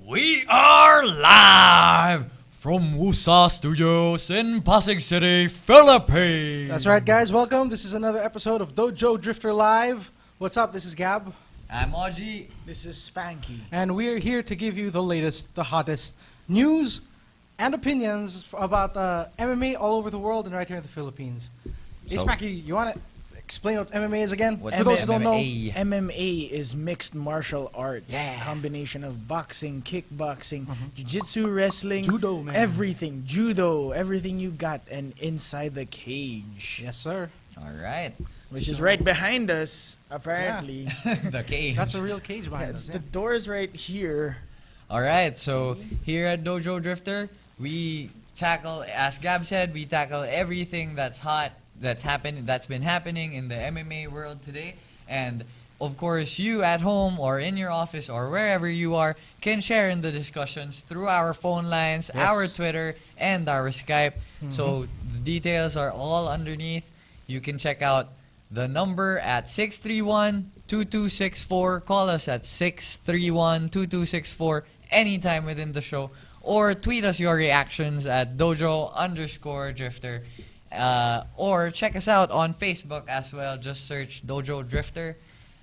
We are live from Wusa Studios in Pasig City, Philippines. That's right, guys. Welcome. This is another episode of Dojo Drifter Live. What's up? This is Gab. I'm Oji. This is Spanky. And we're here to give you the latest, the hottest news and opinions about MMA all over the world and right here in the Philippines. Hey, So- Spanky, you want to explain what MMA is again? What's For those who don't know. MMA? MMA is mixed martial arts. Yeah. Combination of boxing, kickboxing, jiu-jitsu, wrestling, Judo, man. everything. Judo, everything you got, and inside the cage. Yes, sir. All right. Which is right behind us, apparently. The cage. That's a real cage Yeah, behind it's us. the door's right here. All right. So here at Dojo Drifter, we tackle, as Gab said, we tackle everything that's hot, that's been happening in the MMA world today. And of course, you at home or in your office or wherever you are can share in the discussions through our phone lines, Yes. our Twitter, and our Skype. So the details are all underneath. You can check out the number at 631-2264. Call us at 631-2264 anytime within the show. Or tweet us your reactions at Dojo_Drifter. Or check us out on Facebook as well. Just search Dojo Drifter.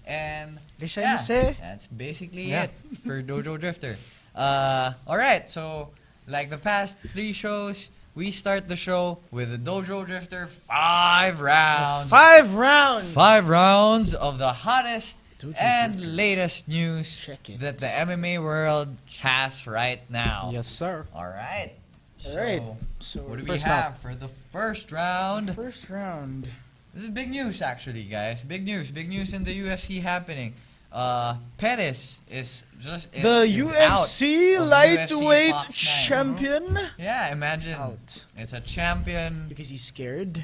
And You say? that's basically Yeah. it for Dojo Drifter. Alright, so like the past 3 shows, we start the show with the Dojo Drifter 5 rounds. 5 rounds. 5 rounds of the hottest Dojo and Drifter. latest news Check it. that the MMA world has right now. Yes, sir. Alright. Alright. So, So, what do we first have for the first round? first round. This is big news, actually, guys. Big news in the UFC happening. Pettis is just The is UFC out of lightweight UFC Fox 9. champion. Yeah, imagine Out. it's a championship Because he's scared.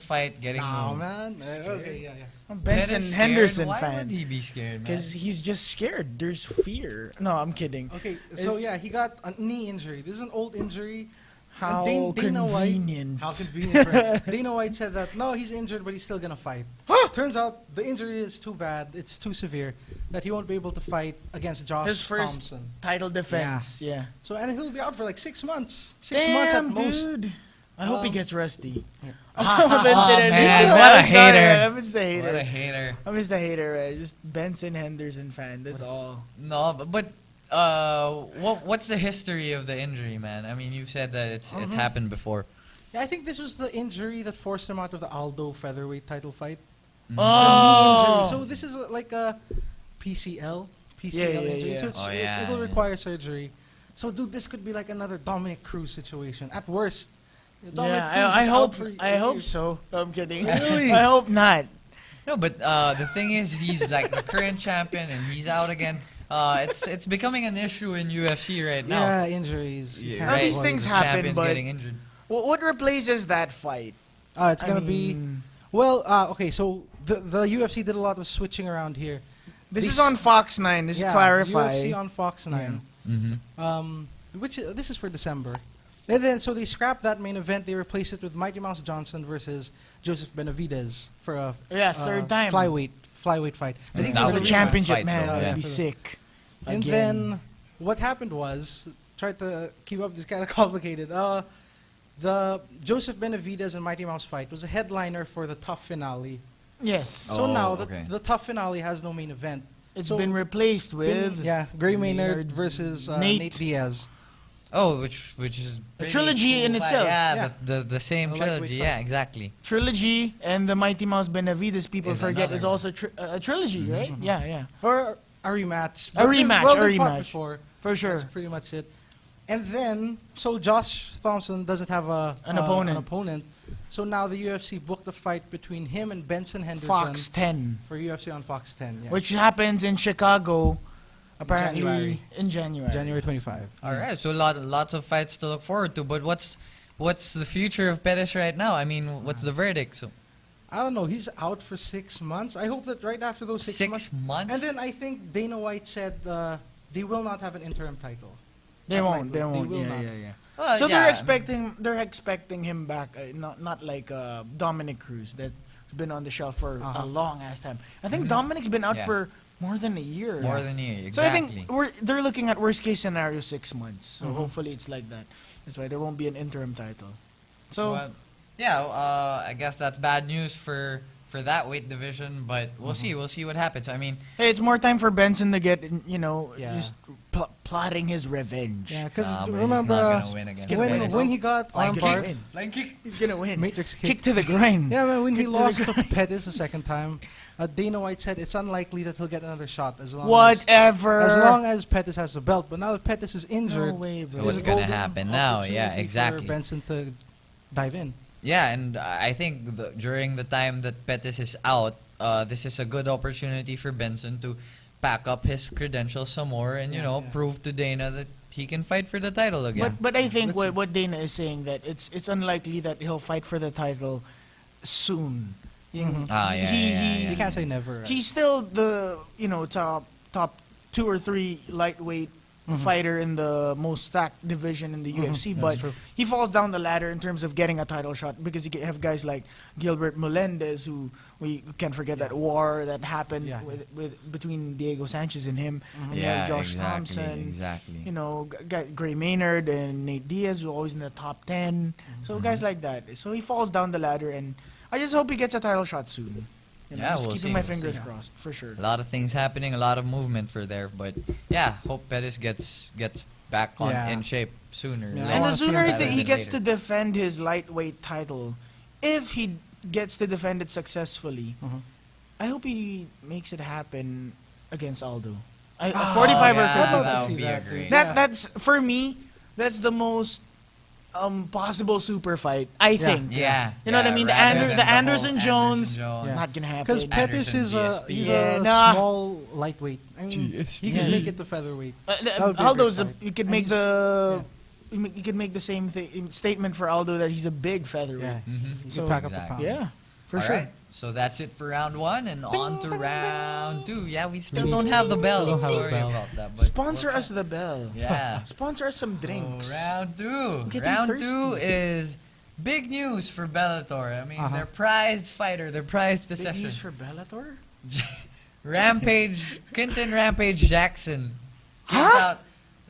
fight getting Oh, moved. man. Scared. Okay, yeah. I'm Pettis Benson scared? Henderson Why fan. would he be scared, man? Because he's just scared. There's fear. No, I'm kidding. Okay, so yeah, he got a knee injury. This is an old injury. How And Dana White- convenient. How convenient. Right? Dana White said that, no, he's injured, but he's still going to fight. Turns out the injury is too bad, it's too severe, that he won't be able to fight against Josh His first Thompson. title defense. Yeah. So, and he'll be out for like 6 months. 6 months at Damn, most. dude. I hope he Um, gets rusty. Oh, Benson man, Henderson. what a I'm sorry, hater. I miss the What a hater. hater. I miss the hater. Just Benson Henderson fan. That's all. No, but what's the history of the injury, man? I mean, you've said that it's happened before. Yeah, I think this was the injury that forced him out of the Aldo featherweight title fight. Mm-hmm. It's a knee injury. Oh. So this is like a PCL Yeah, injury. yeah. So it's, Oh, yeah, it'll yeah. require surgery. So, dude, this could be like another Dominic Cruz situation. At worst, Dominic Yeah, Cruz I is hope. out for I hope years. so. No, I'm kidding. Really? I hope not. No, but the thing is, he's like the current champion, and he's out again. It's becoming an issue in UFC right now. Yeah, injuries. You Yeah, can't Now these avoid things it. happen, Champions but- getting injured. What replaces that fight? It's gonna be well. Okay, so the UFC did a lot of switching around here. This This- is on Fox 9. This is clarify. UFC on Fox 9. Mm-hmm. This is for December. And then so they scrapped that main event. They replaced it with Mighty Mouse Johnson versus Joseph Benavidez for a Third time. flyweight fight. I think That For this the is would be a championship, fight, man. though, That'd yeah. be sick. And Again. then what happened was, tried to keep up, this kind of complicated. The Joseph Benavidez and Mighty Mouse fight was a headliner for the Tough finale. Yes. So Oh, now okay. the Tough finale has no main event. It's So- been replaced with Gray Maynard Maynard versus Nate. Nate Diaz. Oh, which is A pretty trilogy cool in fight. itself. Yeah, Yeah. the same The lightweight trilogy. fight. Yeah, exactly. trilogy, and the Mighty Mouse Benavidez, people Is forget, another is one. also a trilogy, right? Yeah, yeah. Or a rematch. A rematch, Well, a they fought rematch. before. For sure. That's pretty much it. And then, so Josh Thompson doesn't have An opponent. An opponent. So now the UFC booked a fight between him and Benson Henderson Fox 10, for UFC on Fox 10. Yeah. which happens in Chicago, apparently January. in January. January 25. All right, so lots of fights to look forward to. But what's the future of Pettis right now? I mean, what's the verdict? So I don't know. He's out for 6 months. I hope that right after those 6 months. 6 months. And then I think Dana White said they will not have an interim title. They At won't. lightweight. They won't. will Yeah, not. yeah. Well, So yeah. they're expecting him back. Not like Dominic Cruz that's been on the shelf for a long ass time. I think Dominic's been out Yeah. for More than a year. More than a year, So I exactly. think they're looking at worst case scenario 6 months. So Mhm. hopefully it's like that. That's why there won't be an interim title. So Well, yeah, I guess that's bad news for that weight division, but we'll see. We'll see what happens. I mean, hey, it's more time for Benson to get Yeah. just plotting his revenge. Yeah, because but he's remember not gonna win against gonna Pettis. when he got He's gonna armbarred, win. Flying kick. He's gonna win. Matrix Kick kick. to the grind. Yeah, man, when he Kick to the lost to Pettis the second time, Dana White said it's unlikely that he'll get another shot as long Whatever. as Pettis has the belt. But now that Pettis is injured, No way, bro. What's there's a gonna golden happen now? Yeah, opportunity exactly. For Benson to dive in. Yeah, and I think during the time that Pettis is out, this is a good opportunity for Benson to pack up his credentials some more and, Yeah. prove to Dana that he can fight for the title again. But I think Let's see. what Dana is saying that it's unlikely that he'll fight for the title soon. Mhm. You can't say never. Right? He's still the top 2 or 3 lightweight Mhm. fighter in the most stacked division in the UFC, That's but true. he falls down the ladder in terms of getting a title shot because you have guys like Gilbert Melendez, who we can't forget that war that happened Yeah. with between Diego Sanchez and him, and you Yeah, have Josh exactly, Thompson. exactly. Got Gray Maynard and Nate Diaz, who are always in the top 10. So Mm-hmm. guys like that. So he falls down the ladder, and I just hope he gets a title shot soon. Yeah, just we'll keeping see, my we'll fingers see. crossed for sure. A lot of things happening, a lot of movement for there, but yeah, hope Pettis gets back on Yeah. in shape sooner. Yeah, I And wanna the see him sooner better he than gets later. to defend his lightweight title, if he gets to defend it successfully, Mhm. I hope he makes it happen against Aldo. 45 Oh, or yeah, 50. that would be a That, great. yeah. That's for me. That's the most possible super fight. I think. Yeah. You know what I yeah, mean? rather than The whole Anderson Jones, Yeah. not gonna happen. Because Pettis is Anderson, he's GSP. a Yeah, nah. small lightweight. I mean, he Yeah. can make it to featherweight. That would be a Aldo's great a, fight. you could And make he's- the you could make the same statement for Aldo that he's a big featherweight. Yeah, Mm-hmm. he So- can pack up the Exactly. pound. Yeah, for All sure. right, so that's it for round 1, and on to round 2. Yeah, we still We don't have the bell. still don't have a Sorry bell. about that. But Sponsor we'll us the bell. Yeah. Sponsor us some drinks. So round 2. Getting Round thirsty. 2 is big news for Bellator. I mean, Uh-huh. their prized fighter, their prized Big possession. news for Bellator? Rampage, Quinton Rampage Jackson gives Huh? out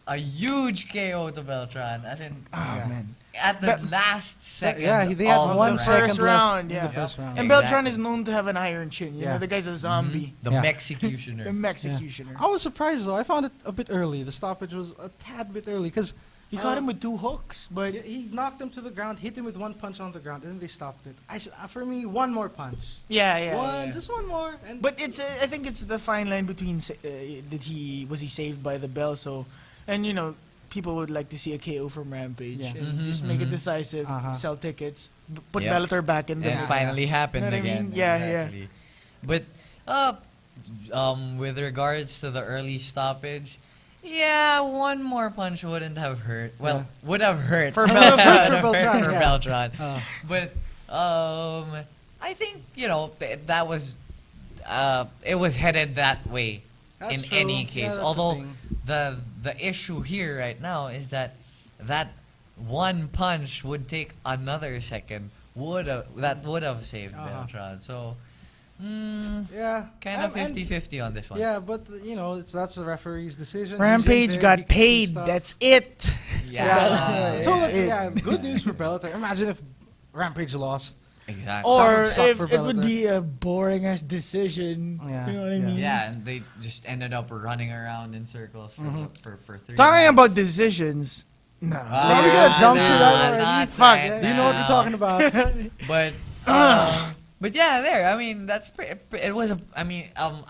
a huge KO to Beltran, as in Oh man. at the But- last second. Yeah, they had of one the second first left round, in yeah. the first round. And Exactly. Beltran is known to have an iron chin. You Yeah. know, the guy's a zombie. The Yeah. Mexicutioner. The Mexicutioner. I was surprised though. I found it a bit early. The stoppage was a tad bit early because He caught him with 2 hooks, but he knocked him to the ground, hit him with one punch on the ground, and then they stopped it. For me, one more punch. yeah. Just one more. And But it's I think it's the fine line between did he was he saved by the bell, so and people would like to see a KO from Rampage Yeah. and Mhm, just make it mhm. decisive, Uh-huh. sell tickets, put Yep. Bellator back in the It mix. finally happened You know what I again. mean? Yeah, yeah. exactly. But with regards to the early stoppage, yeah, one more punch wouldn't have hurt. Well, Yeah. would have hurt For Would Beltran. have For hurt Beltran, for yeah. Beltran. Uh, But I think that was it was headed that way That's in true. any Yeah, case. that's the Although thing. the issue here right now is that one punch would take another second. Would have saved Uh-huh. Beltran. So yeah, kind of and- 50-50 on this one. Yeah, but that's the referee's decision. He's in Rampage there, he got can see paid. stuff. That's it. Yeah. So that's good news for Bellator. Imagine if Rampage lost. Exactly. Or That would suck if for it would Bellator. be a boring ass decision. Yeah, You know what I yeah. mean? Yeah, and they just ended up running around in circles Mhm. for 3 Talking rounds. about decisions. No. Ah, We're gonna jump to that nah, already. not Fuck, right you know what you're now. talking about. But yeah, there. I mean, it was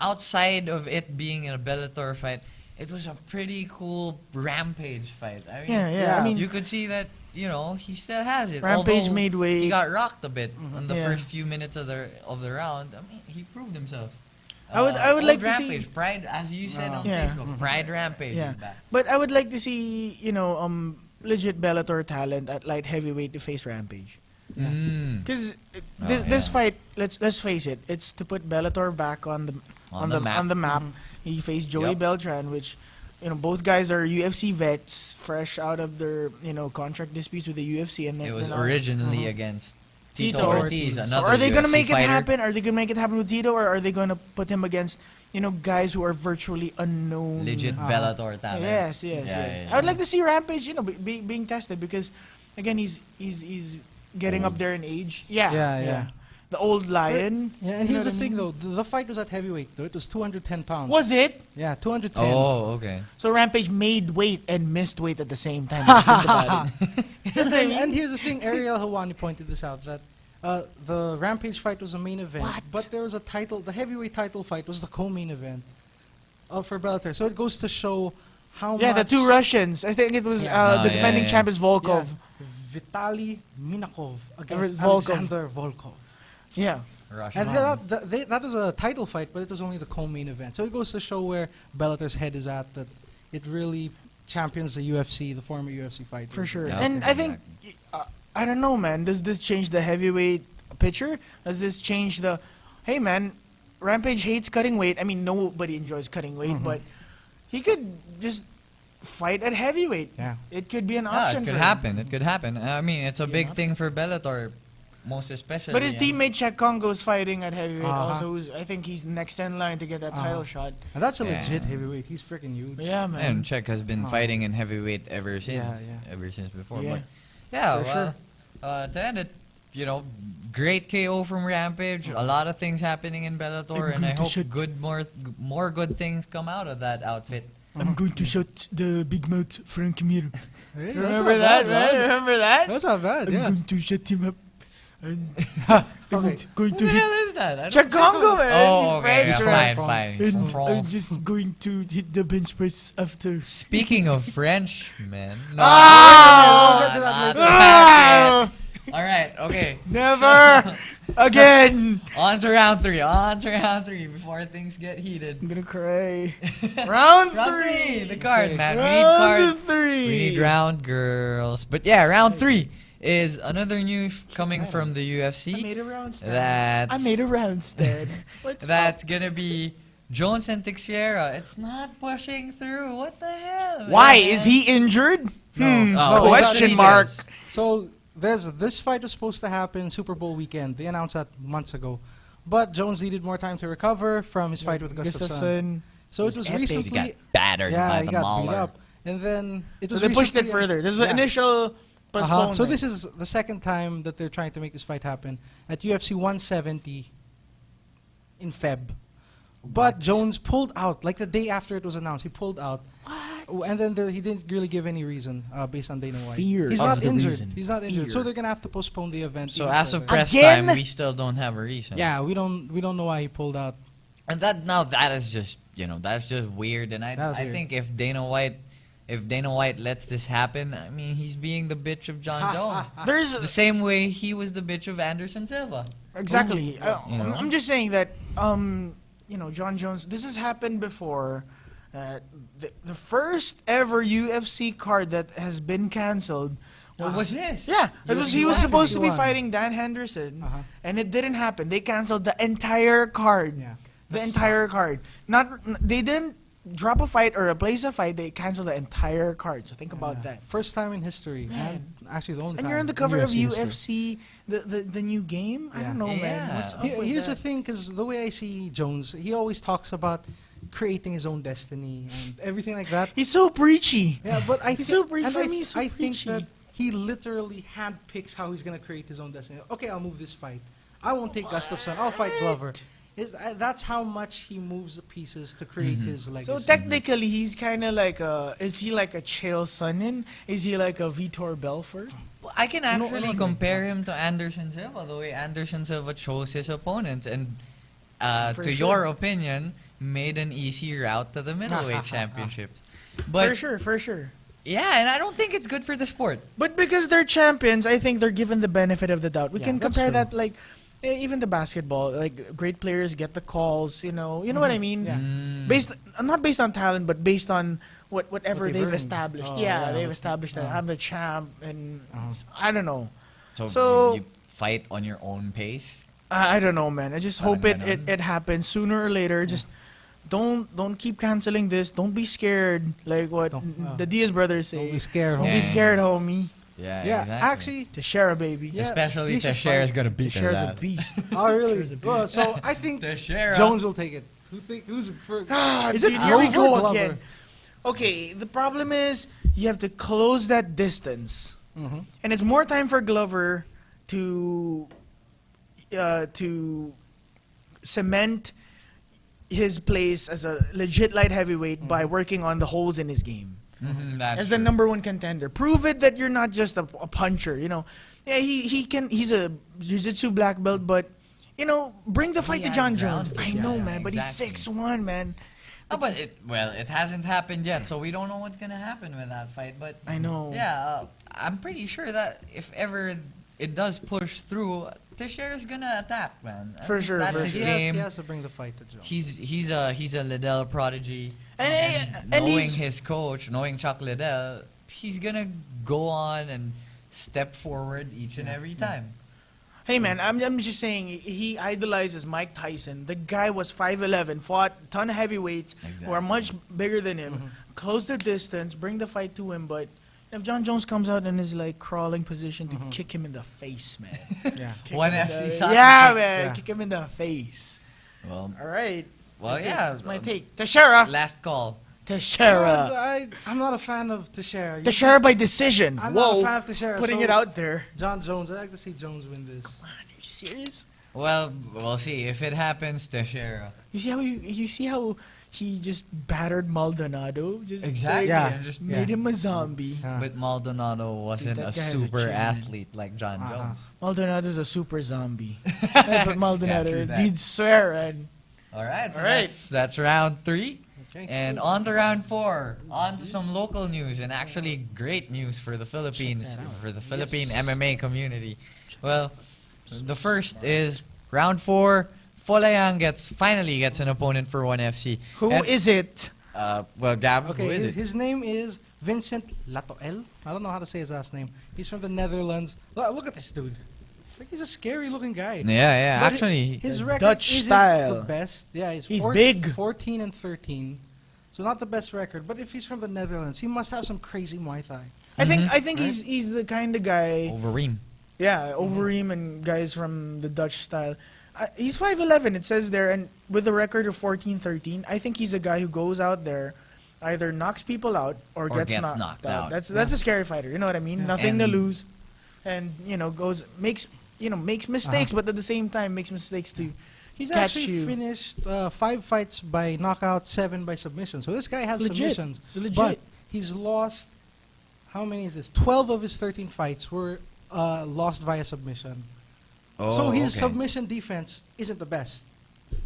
outside of it being a Bellator fight, it was a pretty cool Rampage fight. I mean, Yeah. Yeah. I mean, you could see that he still has it. Rampage Although made way. He got rocked a bit in the Yeah. first few minutes of the round. I mean, he proved himself. I would Old like to see- Rampage, Pride, as you said on Yeah. Facebook, Pride Rampage Yeah. is back. But I would like to see, legit Bellator talent at light heavyweight to face Rampage. Mm. Because Oh, this yeah. fight, let's face it, it's to put Bellator back on the On the map. map. He faced Joey Yep. Beltran, which both guys are UFC vets, fresh out of their contract disputes with the UFC, and It then was now- originally against Tito Tito Ortiz, Ortiz. So another are they gonna UFC make it fighter. happen? Are they gonna make it happen with Tito, or are they gonna put him against guys who are virtually unknown. Legit Bellator talent. Yes. Yeah. I would like to see Rampage, being tested because, again, he's getting up there in age. Yeah. The old lion. Yeah, and You know here's the what I thing mean? though, the fight was at heavyweight though. It was 210 pounds. Was it? Yeah, 210. Oh, okay. So Rampage made weight and missed weight at the same time. Think about it. You know what I mean? And here's the thing, Ariel Hawani pointed this out, that the Rampage fight was a main event, What? but there was a title, the heavyweight title fight was the co-main event for Bellator. So it goes to show how Yeah, much... the two Russians. I think it was Yeah. the defending champ is Volkov. Yeah, Vitaly Minakov against Volkov. Alexander Volkov. Yeah. Russian. And that was a title fight, but it was only the co-main event. So it goes to show where Bellator's head is at, that it really champions the UFC, the former UFC fight. For sure. Yeah, And I think, I don't know, man. Does this change the heavyweight picture? Does this change the, hey, man, Rampage hates cutting weight. I mean, nobody enjoys cutting weight, but he could just fight at heavyweight. Yeah. It could be an Yeah, option it for could him. happen. It could happen. I mean, it's a big Yeah. thing for Bellator, most especially. But his yeah. teammate Czech Congo's fighting at heavyweight Uh-huh. also. I think he's next in line to get that title shot. And that's a Yeah. legit heavyweight. He's freaking huge. Yeah, man. And Czech has been Oh. fighting in heavyweight ever since. Yeah. Ever since before. Yeah. But yeah, For well, to end it, great KO from Rampage. A lot of things happening in Bellator, and I going to hope shut- more good things come out of that outfit. I'm going to shut the big mouth Frank Mir. Hey, that's Remember not that, bad, right? man. Remember that? That's not bad, yeah. I'm going to shut him up. And Okay. I'm going Who to the hit hell is that? I don't- Czech Congo, man. Oh, He's okay. French, Yeah, right? from- fine. And I'm France. just going to hit the bench press after. Speaking of French, man. No, Ah! not that Ah! yet. All right, okay. Never again. On to round three before things get heated. I'm gonna cry. Round Round three, the card, Okay. man. Round We three. need round girls. But yeah, round three is another news coming from the I UFC. made a round stand. That's I made a round stand. What's that's gonna be Jones and Teixeira. It's not pushing through. What the hell? Why man? is he injured? Oh, Question he mark. does. So this fight was supposed to happen Super Bowl weekend. They announced that months ago. But Jones needed more time to recover from his fight with Gustafsson. So it was epic. recently... He got battered yeah, by he the got Mauler. beat up. And then it So was they pushed it recently- further. This was the Yeah. initial postponement. So this is the second time that they're trying to make this fight happen at UFC 170 in Feb. But Jones pulled out, like the day after it was announced, he pulled out. What? And then he didn't really give any reason based on Dana White. Fear He's is not the injured. reason. He's not injured. Fear. So they're gonna have to postpone the event. So even as of further. press Again? time, we still don't have a reason. yeah, we don't know why he pulled out. And that is just that's just weird. And That I was weird. think if Dana White lets this happen, I mean he's being the bitch of John Jones. There's The same way he was the bitch of Anderson Silva. exactly. You know? I'm just saying that John Jones. This has happened before. The first ever UFC card that has been canceled What's this? Yeah, he was supposed to be 151. fighting Dan Henderson, Uh-huh. and it didn't happen. They canceled the entire card. Yeah. The That's- entire card. They didn't drop a fight or replace a fight. They canceled the entire card. So think about Yeah. that. First time in history. Man. And actually the only And time you're on the in cover of history. UFC, the new game. I Yeah. don't know, man. Yeah. What's up with Here's the that? thing, because the way I see Jones, he always talks about creating his own destiny and everything like that. He's so preachy. Yeah, but I He's think, so preachy. and For me, he's so I think preachy. that he literally handpicks how he's gonna create his own destiny. Okay, I'll move this fight. I won't take Gustafsson. I'll fight Glover. That's how much he moves the pieces to create his legacy. So technically, he's kind of like is he like a Chael Sonnen? Is he like a Vitor Belfort? Well, I can actually no, no. compare him to Anderson Silva, the way Anderson Silva chose his opponents, and For to sure. your opinion, made an easy route to the middleweight championships. But For sure. yeah, and I don't think it's good for the sport. But because they're champions, I think they're given the benefit of the doubt. We Yeah, can that's compare true. that like even the basketball, like great players get the calls. You know what I mean? Yeah. Based not based on talent, but based on whatever What they've they've earned. established. Oh, yeah, yeah, they've what- established that I'm the champ, and I don't know. So, So- you fight on your own pace. I don't know, man. I just Parang hope it ganon. happens sooner or later. Just don't keep canceling this. Don't be scared. Like what the Diaz brothers say. Don't be scared. Don't Yeah. be scared, homie. Yeah, Yeah, exactly. actually, To share a baby. Yeah, Especially he should Teixeira is fight. gonna To beat share his a ass. beast. oh really? Well, so I think Teixeira. Jones will take it. Who's for? Ah, Is dude, it here we Glover or go Glover? again. Okay, the problem is you have to close that distance, and it's more time for Glover to cement his place as a legit light heavyweight by working on the holes in his game. That's As the true. number one contender, prove it that you're not just a puncher. You know, yeah, he's a jiu-jitsu black belt, but you know, bring the fight to has John ground Jones. game. I know, Yeah, man, but exactly. he's 6'1", man. Oh, but it hasn't happened yet, so we don't know what's gonna happen with that fight. But I know. yeah, I'm pretty sure that if ever it does push through, Teixeira's gonna attack, man. I For mean, sure, that's for his sure. game. He has to bring the fight to Jones. He's a Liddell prodigy, And knowing he's- his coach, knowing Chuck Liddell, he's gonna go on and step forward each and every time. Hey man, I'm just saying he idolizes Mike Tyson. The guy was 5'11", fought a ton of heavyweights who are much bigger than him. Close the distance, bring the fight to him. But if John Jones comes out in his like crawling position to kick him in the face, man. Yeah. Kick One him in FC the- shot Yeah, kicks. man, Yeah. kick him in the face. Well, All right. well, That's it. yeah. That's my take. Teixeira. Last call. Teixeira. I'm not a fan of Teixeira. Teixeira by decision. I'm Whoa. not a fan of Teixeira. Putting so it out there. John Jones. I'd like to see Jones win this. Man, are you serious? Well, we'll see if it happens. Teixeira. You see how he just battered Maldonado? Just Exactly. Yeah. And just made him a zombie. Yeah. But Maldonado wasn't that a guy has a super chin, man. athlete like John Uh-huh. Jones. Maldonado's a super zombie. That's what Maldonado true is. that. He'd swear, and All right. So All right. That's round 3. Okay. And on to round 4. On to some local news, and actually great news for the Philippines, for the Philippine MMA community. Well, the first is round 4. Folayang finally gets an opponent for 1FC. who And, is it? Well, Gab, Okay, who is it? his name is Vincent Latoel. I don't know how to say his last name. He's from the Netherlands. Look at this dude. Like he's a scary looking guy. Yeah. But Actually, His record Dutch isn't style. the best. Yeah, he's big. 14 and 13. So not the best record, but if he's from the Netherlands, he must have some crazy Muay Thai. I think Right? he's the kind of guy. Overeem. Yeah, Overeem and guys from the Dutch style. He's 5'11", it says there, and with a record of 14-13, I think he's a guy who goes out there, either knocks people out or gets knocked out. That's a scary fighter. You know what I mean? Yeah. Nothing to And- lose, and makes mistakes, but at the same time makes mistakes too. He's Catch actually you. finished 5 fights by knockout, 7 by submission. So this guy has Legit. submissions. It's legit. But he's lost, how many is this? 12 of his 13 fights were lost via submission. Oh, So his okay. submission defense isn't the best.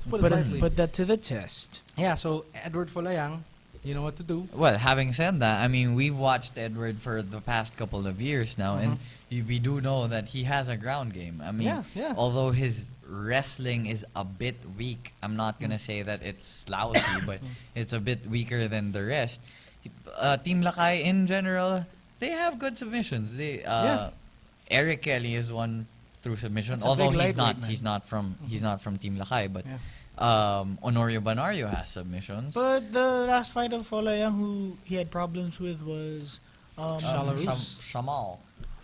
Put it lightly. Put that to the test. Yeah, so Edward Folayang, you know what to do. Well, having said that, I mean, we've watched Edward for the past couple of years now, and we do know that he has a ground game. I mean, Yeah. although his wrestling is a bit weak, I'm not going to say that it's lousy, but it's a bit weaker than the rest. Team Lakay in general, they have good submissions. Eric Kelly is one through submission, That's a although big he's not lightweight, he's not from Team Lakay, but Yeah. Honorio Banario has submissions. But the last fight of Folayang, who he had problems with, was Belarus? Shamal.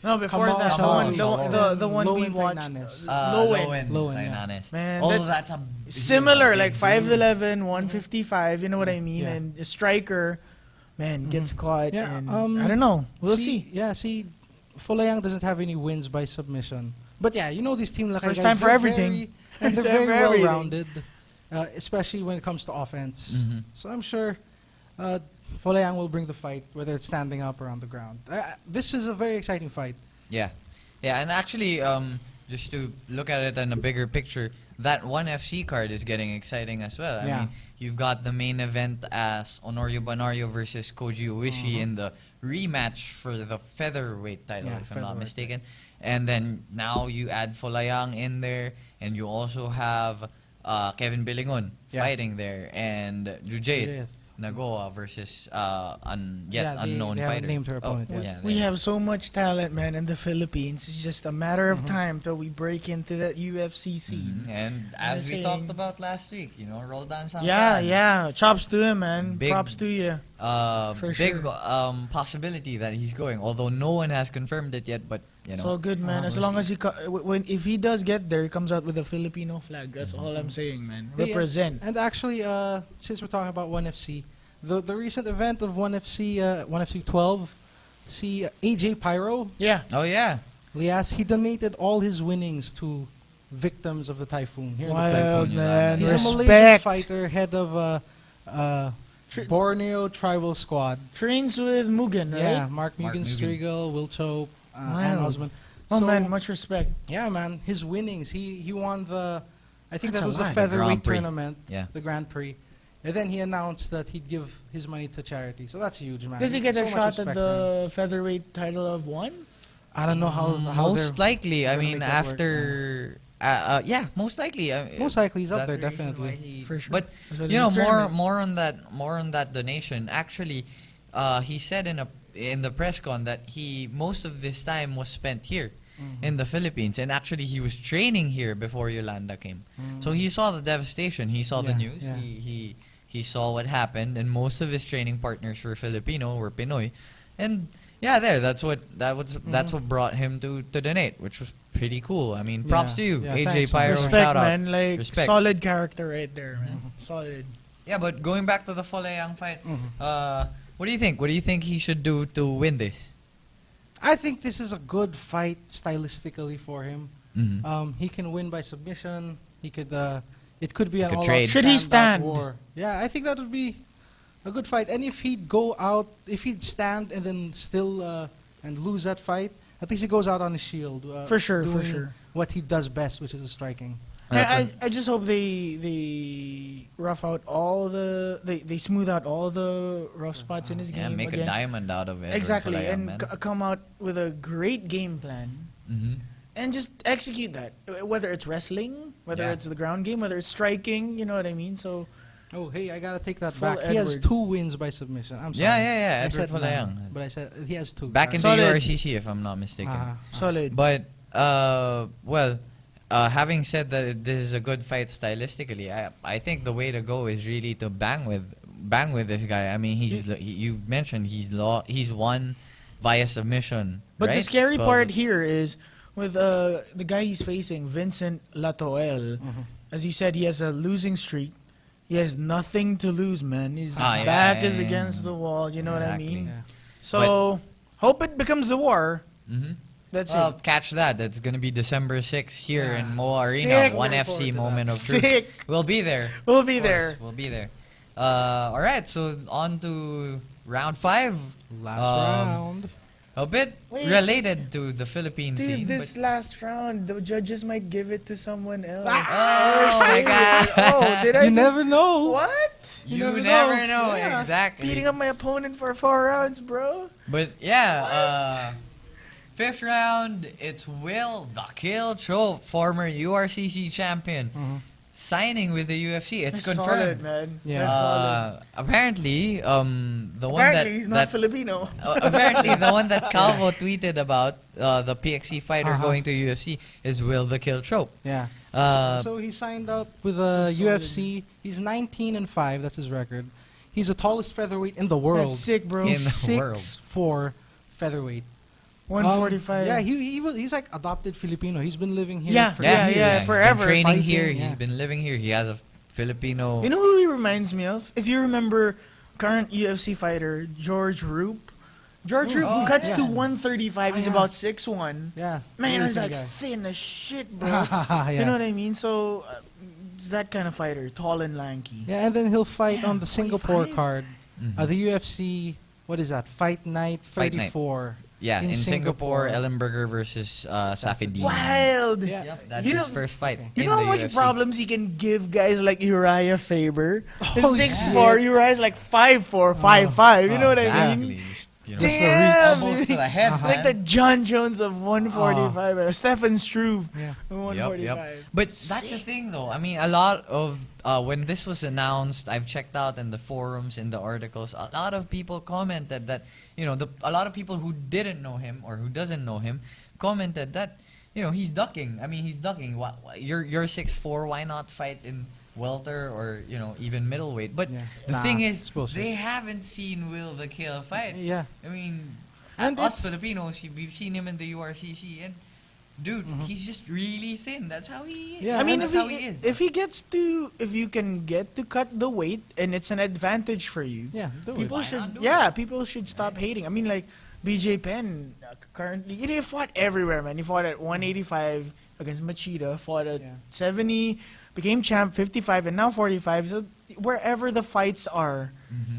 no, before Kamal that, Shamal. the one we Lowen watched, Tainanes. Lowen. Lowen, yeah. Tainanes. Man, Although that's that's a similar, big like dude. 5'11", 155. You know what I mean? Yeah. And a striker, man, gets caught. Yeah, and I don't know. We'll see. Yeah, see, Folayang doesn't have any wins by submission. But yeah, you know these team Lakay First guys, time for they're everything. very- and they're First time very for everything. well-rounded, especially when it comes to offense. Mhm. So I'm sure Folayang will bring the fight, whether it's standing up or on the ground. This is a very exciting fight. Yeah, and actually, just to look at it in a bigger picture, that 1FC card is getting exciting as well. I Yeah. mean, you've got the main event as Honorio Banario versus Koji Oishi in the rematch for the featherweight title, Yeah, if I'm not featherweight. mistaken. And then now you add Folayang in there, and you also have Kevin Bilingon Yeah. fighting there, and Jujait Jujait. Nagoa versus Yeah, unknown they haven't fighter. named her opponent yet. yeah, We they- have so much talent, man, in the Philippines. It's just a matter of time till we break into that UFC scene. Mhm. And as we saying- talked about last week, Roldan Sangkan. Yeah. Chops to him, man. Big- Props to you. For Big sure. possibility that he's going, although no one has confirmed it yet, but You It's know. all good, man. As we'll long see. as if he does get there, he comes out with a Filipino flag. That's all I'm saying, man. Represent. And actually, since we're talking about 1FC, the recent event of 1FC 1FC 12, see AJ Pyro, Yeah. Oh yeah. Lias, he donated all his winnings to victims of the typhoon here in the Wild, Philippines. man. He's a Malaysian Respect. fighter, head of Borneo Tribal Squad. Trains with Mugen, right? Yeah, Mark Mark Mugen, Mugen. Striegel, Will Chope, Wow. Ann Osman. Oh So, man, much respect. yeah, man, his winnings. He won the, I think That's that a was the lot. Grand featherweight Prix. tournament, Yeah. the Grand Prix. And then he announced that he'd give his money to charity. So that's huge, man. Does he get So a much shot respect at for him. the featherweight title of one? I don't know how Most they're likely. I gonna mean, make that work, after. Yeah, most likely. most likely he's up that's there, the reason why definitely. he- For sure. But That's why you know, there's a tournament. more on that donation. Actually, he said in the press con that most of this time was spent here in the Philippines, and actually he was training here before Yolanda came. So he saw the devastation. He saw the Yeah, news. yeah. He saw what happened, and most of his training partners were Filipino, were Pinoy, and yeah, that's what brought him to donate, which was pretty cool. I mean, props Yeah, to you, yeah, AJ thanks, man. Pyro. Respect, Shout out. man. Like Respect. solid character right there, man. Solid. Yeah, but going back to the Folayang fight, Mhm. what do you think? What do you think he should do to win this? I think this is a good fight stylistically for him. Mhm. He can win by submission. He could. It could be an could all-out trade. Should he standout stand? war. Yeah, I think that would be a good fight. And if he'd go out, if he'd stand and then still and lose that fight, at least he goes out on his shield. For sure, for doing sure. What he does best, which is the striking. I just hope they rough out all they smooth out all the rough spots in his Yeah, game. make a again. diamond out of it. Exactly, and come out with a great game plan and just execute that. Whether it's wrestling, whether Yeah. it's the ground game, whether it's striking, you know what I mean. So Oh, hey, I gotta take that Full back. He has Edward. 2 wins by submission. I'm sorry. Yeah. I Edward said Folayang. none, but I said he has 2. Back in the Solid. URCC, if I'm not mistaken. solid. But having said that, this is a good fight stylistically. I think the way to go is really to bang with this guy. I mean, you mentioned he's won via submission. But right? the scary Well, part here is with the guy he's facing, Vincent Latoel. As you said, he has a losing streak. He has nothing to lose, man. His yeah, back yeah, is yeah, against yeah. the wall. You know Exactly. what I mean? Yeah. So hope it becomes a war. Mhm. That's Well, it. catch that. That's gonna be December 6th here Yeah. in Moa Arena. Sick. 1FC Looking forward to moment that. of truth. Sick. We'll be there. We'll be Of there. course, we'll be there. All right, so on to round 5. Last round. A bit Wait. related to the Philippine scene. Dude, this last round, the judges might give it to someone else. Oh my God. Oh, did I You just- never know. What? You never never know. know, Yeah. exactly. Beating up my opponent for 4 rounds, bro. But yeah, 5th round, it's Will the Kill Trope, former URCC champion, signing with the UFC. It's That's confirmed. solid, man. Yeah. That's solid. Apparently, the one Apparently, he's not that Filipino. apparently the one that Calvo tweeted about the PXC fighter Uh-huh. going to UFC is Will the Kill Trope. Yeah. Uh, So he signed up with So solid. UFC. He's 19-5. That's his record. He's the tallest featherweight in the world. That's sick, bro. In the He's world. 6'4" featherweight. 145. Yeah, he's like adopted Filipino. He's been living here Yeah, for yeah, years. yeah, He's forever. been training Fighting, here. yeah. He's been living here. He has a Filipino. You know who he reminds me of? If you remember, current UFC fighter George Roop. George Roop Oh, cuts yeah. to 135. He's yeah. about 6'1". Yeah. Man, really he's thin like guy. thin as shit, bro. Yeah. You know what I mean? So, it's that kind of fighter, tall and lanky. Yeah, and then he'll fight Damn, on the Singapore 45? card. Mhm. The UFC, what is that? Fight Night Fight Night. 34. Yeah, in Singapore, Singapore. Ellenberger versus Safedine. Wild! Yeah. Yep, that's You his know- first fight. You in know how the much UFC. problems he can give guys like Uriah Faber? He's Oh, 6'4", Uriah's like 5'4", 5'5". You know what I Exactly. mean? You know, Damn! almost to the head, Uh-huh. Like the man. John Jones of 145. Stefan Struve Yeah. of 145. But that's the thing, though. I mean, a lot of when this was announced, I've checked out in the forums, in the articles. A lot of people commented that a lot of people who didn't know him or who doesn't know him commented that he's ducking. I mean, he's ducking. You're 6'4". Why not fight in welter or even middleweight? But Yeah. the Nah, thing it's is, bullshit. they haven't seen Will the Kill fight. Yeah. I mean, And us it's- Filipinos, we've seen him in the URCC, and dude, he's just really thin. That's how he is. Yeah, I mean, that's if how he, he is. if you can get to cut the weight and it's an advantage for you, Yeah, do it. people Why should, not do yeah, it? people should stop hating. I mean, like BJ Penn currently, he fought everywhere, man. He fought at 185 against Machida, fought at Yeah. 70, became champ 55, and now 45. So wherever the fights are,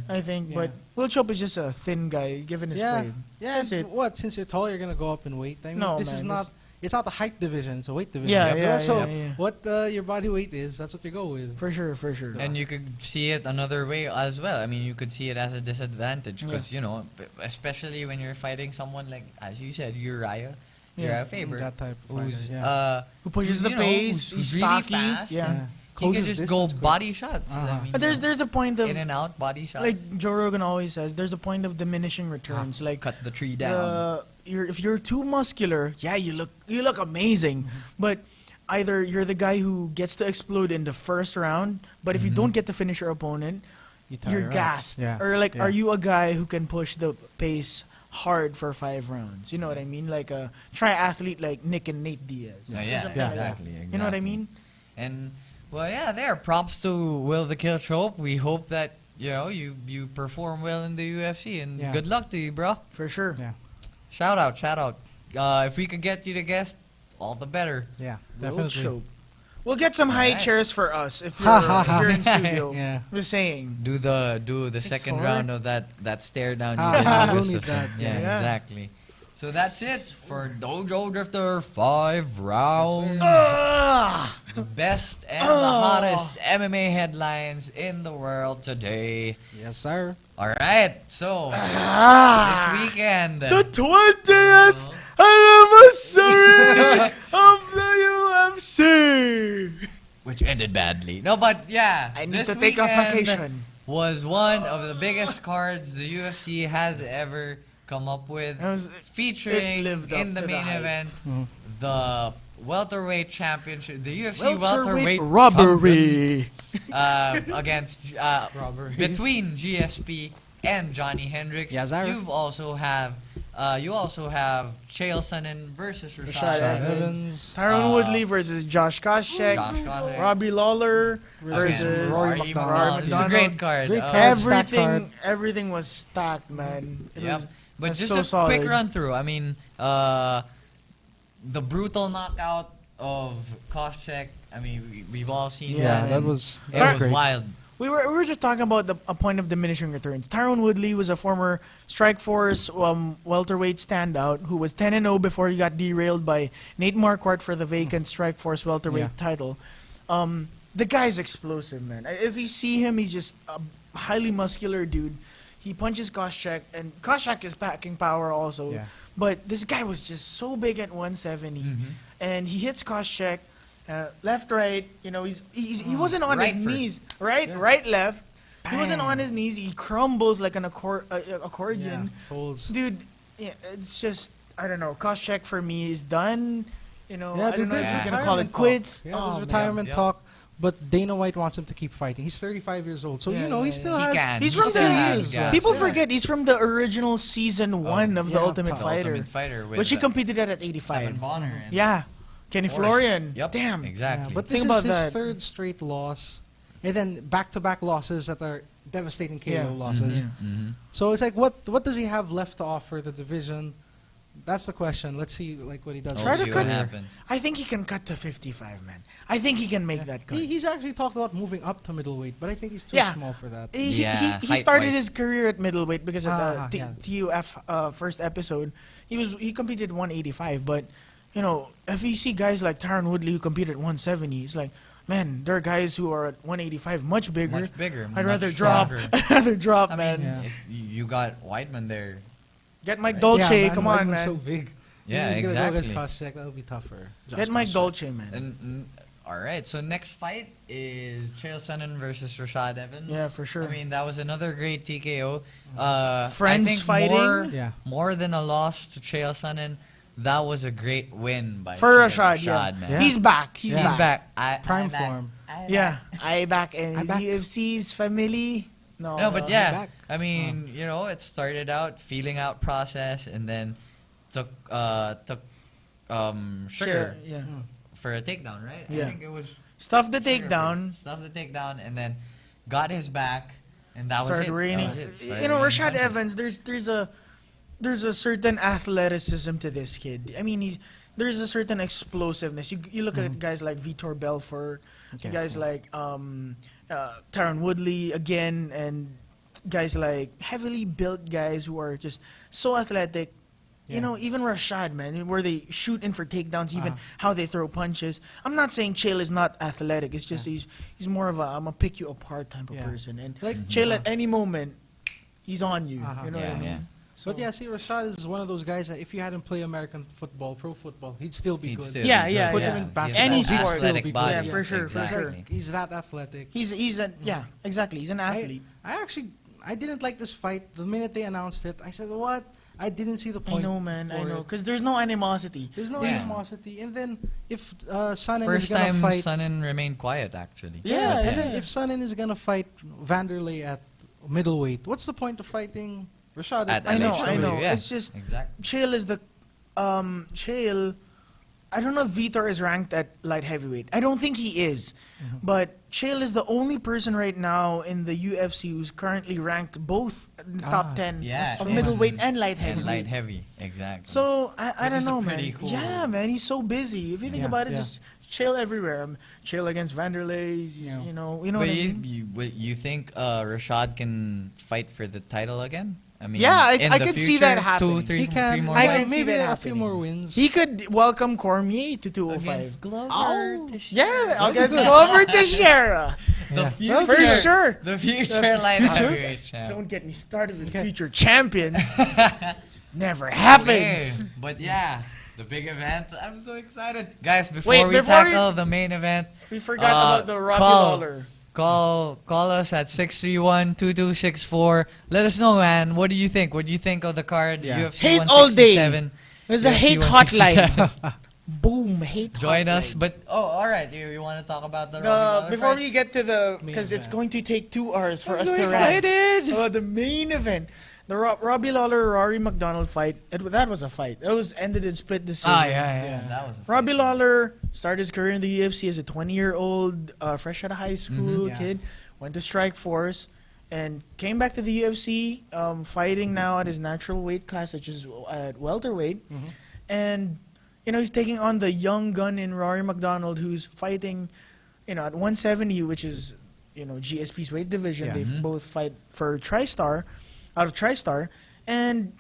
I think. Yeah. But Will Chope is just a thin guy, given his Yeah, frame. yeah. That's it. What? Since you're tall, you're gonna go up in weight. I mean, No, this man, is this- not. It's not the height division. It's a weight division. Yeah, Diba? yeah, So yeah. what your body weight is, that's what you go with. For sure, for sure. And you could see it another way as well. I mean, you could see it as a disadvantage because, especially when you're fighting someone like, as you said, Uriah Faber, That type of who's, fighter, yeah. Who pushes who's, the pace, who's he's really stocky. fast. Yeah. and He Closes can just go distance quick. body shots. Uh-huh. I mean, But there's a point of in and out body shots. like Joe Rogan always says, there's a point of diminishing returns. Like cut the tree down. if you're too muscular, yeah, you look amazing, but either you're the guy who gets to explode in the first round, but if you don't get to finish your opponent, You tire you're out. gassed. Yeah. Or like, yeah. are you a guy who can push the pace hard for 5 rounds? You know what I mean? Like a triathlete like Nick and Nate Diaz. Yeah, or yeah, something like that. exactly, You know what I exactly. mean? And well, yeah, there. Props to Will the Kill Chope. We hope that you perform well in the UFC, and Yeah. good luck to you, bro. For sure. Yeah, Shout out. If we could get you to guest, all the better. yeah, Will definitely. Chope. We'll get some high Alright. chairs for us if Ha, you're, ha, if ha. you're in studio. Yeah. I'm just saying. Do the 6'4"? second round of that stare down. Ah, you did yeah, with we'll need Gustafsson. that. Yeah, Yeah. exactly. So that's it for Dojo Drifter 5 rounds. Ah! The best and the hottest MMA headlines in the world today. Yes, sir. All right, so Ah! this weekend, The 20th anniversary of the UFC. which ended badly. No, but yeah, I need this to take a weekend vacation. was one of the biggest cards the UFC has ever come up with, It was- featuring it lived up in the to the main hype. event Mhm. the welterweight championship, the UFC welterweight robbery. against Robbery. between GSP and Johnny Hendricks. Yes, sir. You also have Chael Sonnen versus Rashad Rashad Evans. Evans. Tyron Uh, Woodley versus Josh Koscheck. Josh Koscheck. Robbie Lawler Versus versus Rory Rory McDonald. It's a great card. Great card. Stacked Everything was stacked, man. It Yep. was- But that's just so a solid. quick run through. I mean, the brutal knockout of Koscheck. I mean, we've all seen Yeah, that. that and was it was great. wild. We were just talking about a point of diminishing returns. Tyron Woodley was a former Strikeforce welterweight standout who was 10-0 before he got derailed by Nate Marquardt for the vacant Strikeforce welterweight Yeah. title. The guy's explosive, man. If you see him, he's just a highly muscular dude. He punches Koscheck, and Koscheck is packing power also. Yeah. But this guy was just so big at 170, and he hits Koscheck left, right. You know, he wasn't on Right his first. knees. Right, left. He wasn't on his knees. He crumbles like an accordion. Folds. Dude, yeah, it's just, I don't know. Koscheck for me is done. You know, Yeah, I don't know if there's he's going to call it retirement quits. talk. Yeah, Oh, there's man. retirement Yep. talk. But Dana White wants him to keep fighting. He's 35 years old, so Yeah, you know yeah, he still He has. can. He's He from still the has years. gas. People Yeah. forget he's from the original season 1 of the yeah, Ultimate top. The Fighter, Ultimate Fighter with which he the competed at Seven 85. Bonner. And Yeah, Kenny Forrest. Florian. Yep. Damn. Exactly. Yeah, but Think this about is his that. third straight loss, and then back-to-back losses that are devastating KO Yeah. losses. Yeah. Mhm. So it's like, what does he have left to offer the division? That's the question. Let's see, like what he does. We'll Try to see cut- what happens. I think he can cut to 55, man. I think he can make that cut. He's actually talked about moving up to middleweight, but I think he's too Yeah. small for that. Yeah, He height started wise. his career at middleweight because of Ah, the yeah. TUF first episode. He competed 185, but you know, if you see guys like Tyron Woodley who compete at 170, it's like, man, there are guys who are at 185 much bigger. Much bigger. I'd much rather drop. stronger. I'd rather drop, I man. mean, Yeah. if you got Weidman there. Get Mike Right. Dolce, Yeah, come on, Weidman's man. So big. Yeah, He's gonna go exactly. against Koscheck. That'll be tougher. Get Mike Dolce, man. And all right, so next fight is Chael Sonnen versus Rashad Evans. Yeah, for sure. I mean, that was another great TKO. Friends I think fighting? Yeah. more than a loss to Chael Sonnen, that was a great win by For Rashad, yeah. man. Yeah. He's back. He's back. Prime I back. form. I Yeah, back. I back and I back. UFC's family. No, No, but he's yeah, back. I mean, it started out feeling out process, and then took Sure, Sugar yeah. for a takedown, right? Yeah. I think it was Stuff the Sugar takedown. first. Stuff the takedown, and then got his back, and that was Started it. raining. That was it. Started You know, raining Rashad punches. Evans. There's a certain athleticism to this kid. I mean, there's a certain explosiveness. You look at guys like Vitor Belfort, Okay. guys like Tyron Woodley again, and guys like heavily built guys who are just so athletic. You Yeah. know, even Rashad, man, where they shoot in for takedowns, even Uh-huh. how they throw punches. I'm not saying Chael is not athletic. It's just he's more of a I'm gonna pick you apart type of Yeah. person. And Like Chael at any moment, he's on you. Uh-huh. You know Yeah, what I mean? yeah. But yeah, see, Rashad is one of those guys that if you hadn't played American football, pro football, he'd still be He'd good. still Yeah, be yeah, good. Put yeah. him in He's basketball, Any got that sport. athletic He'd still be body. good. Yeah, for sure, for He's sure. like, he's that athletic. He's an yeah, exactly. He's an athlete. I didn't like this fight. The minute they announced it, I said, what? I didn't see the I point. know, man. I for know, it. because there's no animosity. There's no Yeah. animosity. And then if Sonnen First is gonna time fight, Sonnen remained quiet, actually. Yeah, and yeah. then if Sonnen is gonna fight Vanderlei at middleweight, what's the point of fighting Rashad? At I know, LHW, I know. yeah. It's just Exactly. Chael is the Chael. I don't know if Vitor is ranked at light heavyweight. I don't think he is, but Chael is the only person right now in the UFC who's currently ranked both in the top 10 Yeah, of yeah. middleweight and light heavyweight. And light heavy, exactly. So I Which don't is a know, pretty man. cool- Yeah, man, he's so busy. If you think Yeah, about it, yeah. just Chael everywhere. Chael against Vanderlei. Yeah. You know but what I you, mean. you think Rashad can fight for the title again? I mean, Yeah, in I the could see future, that happening. Three He can. more I fights? can see maybe that a few happening. more wins. He could welcome Cormier to 205. Against Glover. Oh, Teixeira. yeah, against Glover Teixeira. The Yeah. future. For sure. The future light heavyweight champ. Don't get me started with Okay. future champions. Never Okay, happens. but yeah, the big event. I'm so excited, guys. Before Wait, we before we- tackle the main event, We forgot about the Robbie call. Lawler. call us at 631-2264. Let us know, man. What do you think? What do you think of the card? Yeah. UFC Hate all day. 167. There's a UFC hate 167. hotline. Boom, hate Join us. hotline. But all right. You want to talk about the Robbie Lawler Before fight? we get to the, Main because it's event. going to take 2 hours for us so to rant. excited. About the main event, the Robbie Lawler Rory McDonald fight. That was a fight. It was ended in split decision. Yeah. That was a Robbie fight. Lawler started his career in the UFC as a 20-year-old, fresh out of high school Yeah. kid. Went to Strikeforce and came back to the UFC, fighting now at his natural weight class, which is at welterweight. Mhm. And he's taking on the young gun in Rory McDonald, who's fighting, at 170, which is GSP's weight division. Yeah. They Mhm. both fight for TriStar, out of TriStar, and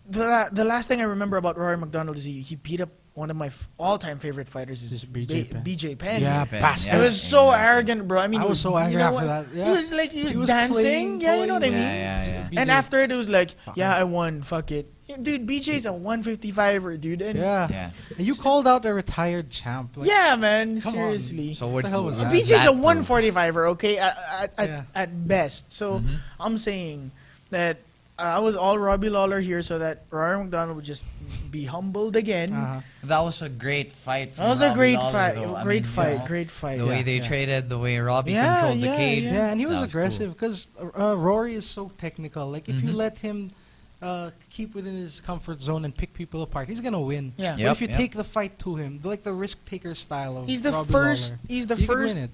the last thing I remember about Rory McDonald is he beat up one of my all-time favorite fighters, is Is BJ Penn. BJ Penn. Yeah, Penn, bastard. It yeah. was so Exactly. arrogant, bro. I mean, I was so angry you know after what? that. Yeah. He was like, he was dancing. playing, Yeah, you know what I mean. Yeah. BJ. And after it was like, Fuck yeah, him. I won. Fuck it, dude. BJ's a 155er, dude. And Yeah. Yeah. And you called out a retired champ. Like, yeah, man. Come on. Seriously. So what the hell was what that? does BJ's a prove? 145er, okay, Yeah. at best. So Mhm. I'm saying that I was all Robbie Lawler here so that Rory McDonald would just be humbled again. Uh-huh. That was a great fight. From That was a Robbie great Lawler, fight. though. I Great mean, fight. you know, Great fight. The way Yeah, they yeah. traded, the way Robbie Yeah, controlled yeah, the cage. yeah. Yeah, and he was That was cool. aggressive because Rory is so technical. Like if you Mhm. let him keep within his comfort zone and pick people apart, he's gonna win. Yeah. But Yep, if you yep. take the fight to him, like the risk taker style of He's the Robbie first. Lawler, He's the you could first win it.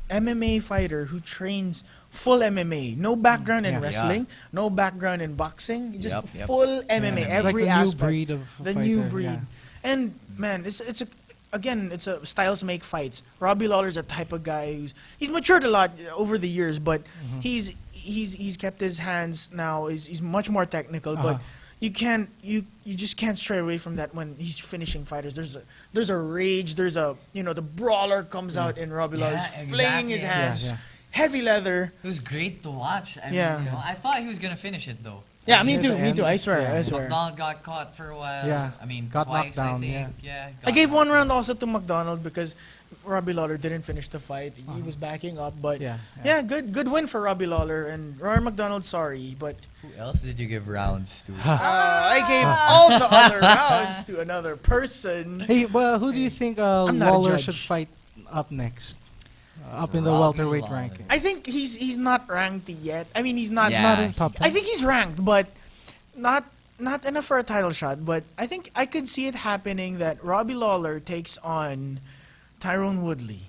MMA fighter who trains full MMA. No background in Yeah. wrestling, no background in boxing, just Yep. full MMA. Yeah. Every like the aspect. new breed of The fighter, new breed. yeah. And man, it's a styles make fights. Robbie Lawler's a type of guy he's matured a lot over the years, but Mhm. he's kept his hands now. He's much more technical, Uh-huh. but you just can't stray away from that when he's finishing fighters. There's a rage. There's the brawler comes out in Robbie Lawler, Yeah, flinging his exactly. hands, Yeah, yeah. heavy leather. It was great to watch. I Yeah. mean, I thought he was gonna finish it though. Yeah, I me mean, too. the Me end, too. I swear. yeah. I swear. McDonald got caught for a while. Yeah. I mean, Got twice, knocked down, I think. yeah. I gave one round also to McDonald because Robbie Lawler didn't finish the fight. He Uh-huh. was backing up, but Yeah, yeah, good win for Robbie Lawler and Rory McDonald. Sorry, but Who else did you give rounds to? I gave all the other rounds to another person. Hey, well, who do you think I'm not a Lawler judge. should fight up next? up in the Robbie welterweight Lawler. ranking. I think he's not ranked yet. I mean, he's not. Yeah. Not in top 10. I think he's ranked, but not enough for a title shot. But I think I could see it happening that Robbie Lawler takes on Tyrone Woodley.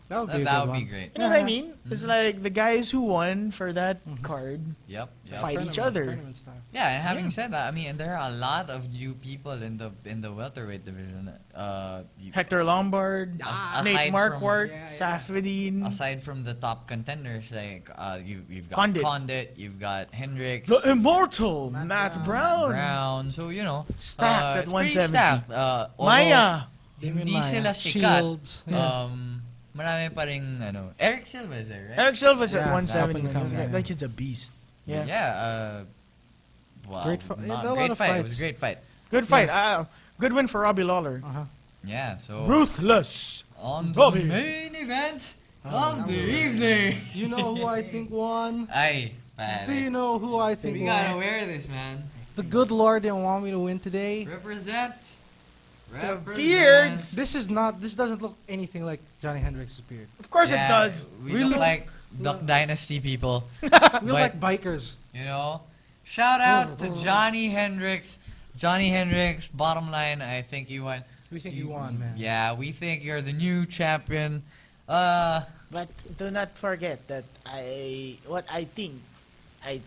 that would be, a That good would be one. great. You know what I mean? It's like the guys who won for that card. Yep. Yep. Fight each Tournament- other. tournament style. Yeah, and having Yeah. said that, I mean, there are a lot of new people in the welterweight division. Hector Lombard, As- Nate aside Marquardt, from- yeah, Safedin, aside from the top contenders, like you've got Condit. Condit, you've got Hendricks, the immortal Matt Matt Brown, Brown. So you know, Stacked at it's pretty 170. stacked. Although Maya. Damien Hindi Maya, sila sikat. Shields. Yeah. Marami pa ring Eric Silva is there, right? Eric Silva's Yeah, at 170. up and coming, That yeah. kid's a beast. Yeah. Yeah. Wow. Great fi- not a lot great of fight. It fights. was a great fight. Good fight. Good win for Robbie Lawler. Uh-huh. Yeah. So Ruthless. on the Robbie. main event Oh, of the evening. You know who I think won? Ay, Do you know who I think we gotta won? wear this, man. The good Lord didn't want me to win today. Represent. beards. This doesn't look anything like Johnny Hendricks' beard. Of course Yeah, it does. We We look look- like Duck Dynasty people. We But- look like bikers. You know, shout out to Johnny Hendricks. Johnny Hendricks, bottom line, I think you won. We think you won, man. Yeah, we think you're the new champion. But do not forget that I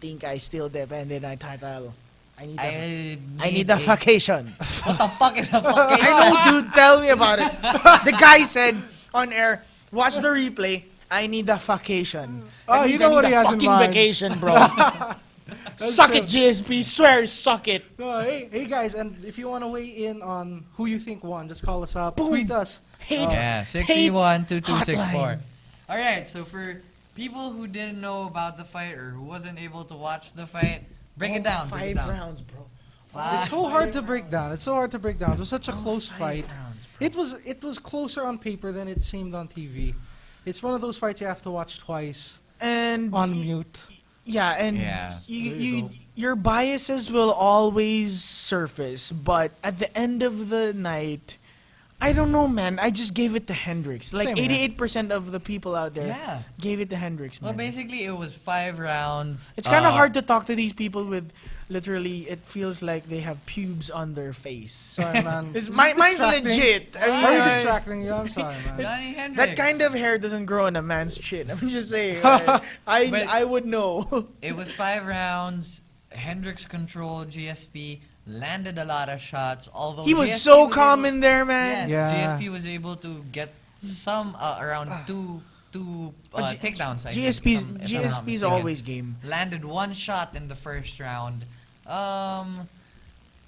think I still defended my title. I need a vacation. What the fuck is a vacation? I know, dude. Tell me about it. The guy said on air, watch the replay. I need a vacation. Oh, That you means know I need what a he has in fucking mind. vacation, bro. Suck it, GSP. Swear, suck it. No, hey guys, and if you want to weigh in on who you think won, just call us up, Boom. tweet us. Hate. Yeah, Hate 612264. hotline. All right, so for people who didn't know about the fight or who wasn't able to watch the fight, break it down. Break it 5 down. rounds, bro. It's so hard to break down. It's so hard to break down. It was such a close 5 fight. rounds, bro. It was closer on paper than it seemed on TV. It's one of those fights you have to watch twice And on mute. yeah, and Yeah. There you go. your biases will always surface, but at the end of the night, I don't know, man. I just gave it to Hendricks. Like Same, man. 88% of the people out there Yeah. gave it to Hendricks, Well, man. basically, it was 5 rounds. It's kind of hard to talk to these people with literally, it feels like they have pubes on their face. Sorry, man. It's, This is mine's distracting. legit. I mean, Very I- distracting you. I'm sorry, man. Johnny Hendricks. that kind of hair doesn't grow on a man's chin. I'm just saying. I But- I would know. It was 5 rounds. Hendricks controlled GSP, landed a lot of shots. Although He was GSP so was calm able- in there, man. Yeah. GSP was able to get some around two takedowns. I think, GSP's if I'm not GSP's mistaken. always game. Landed 1 shot in the first round,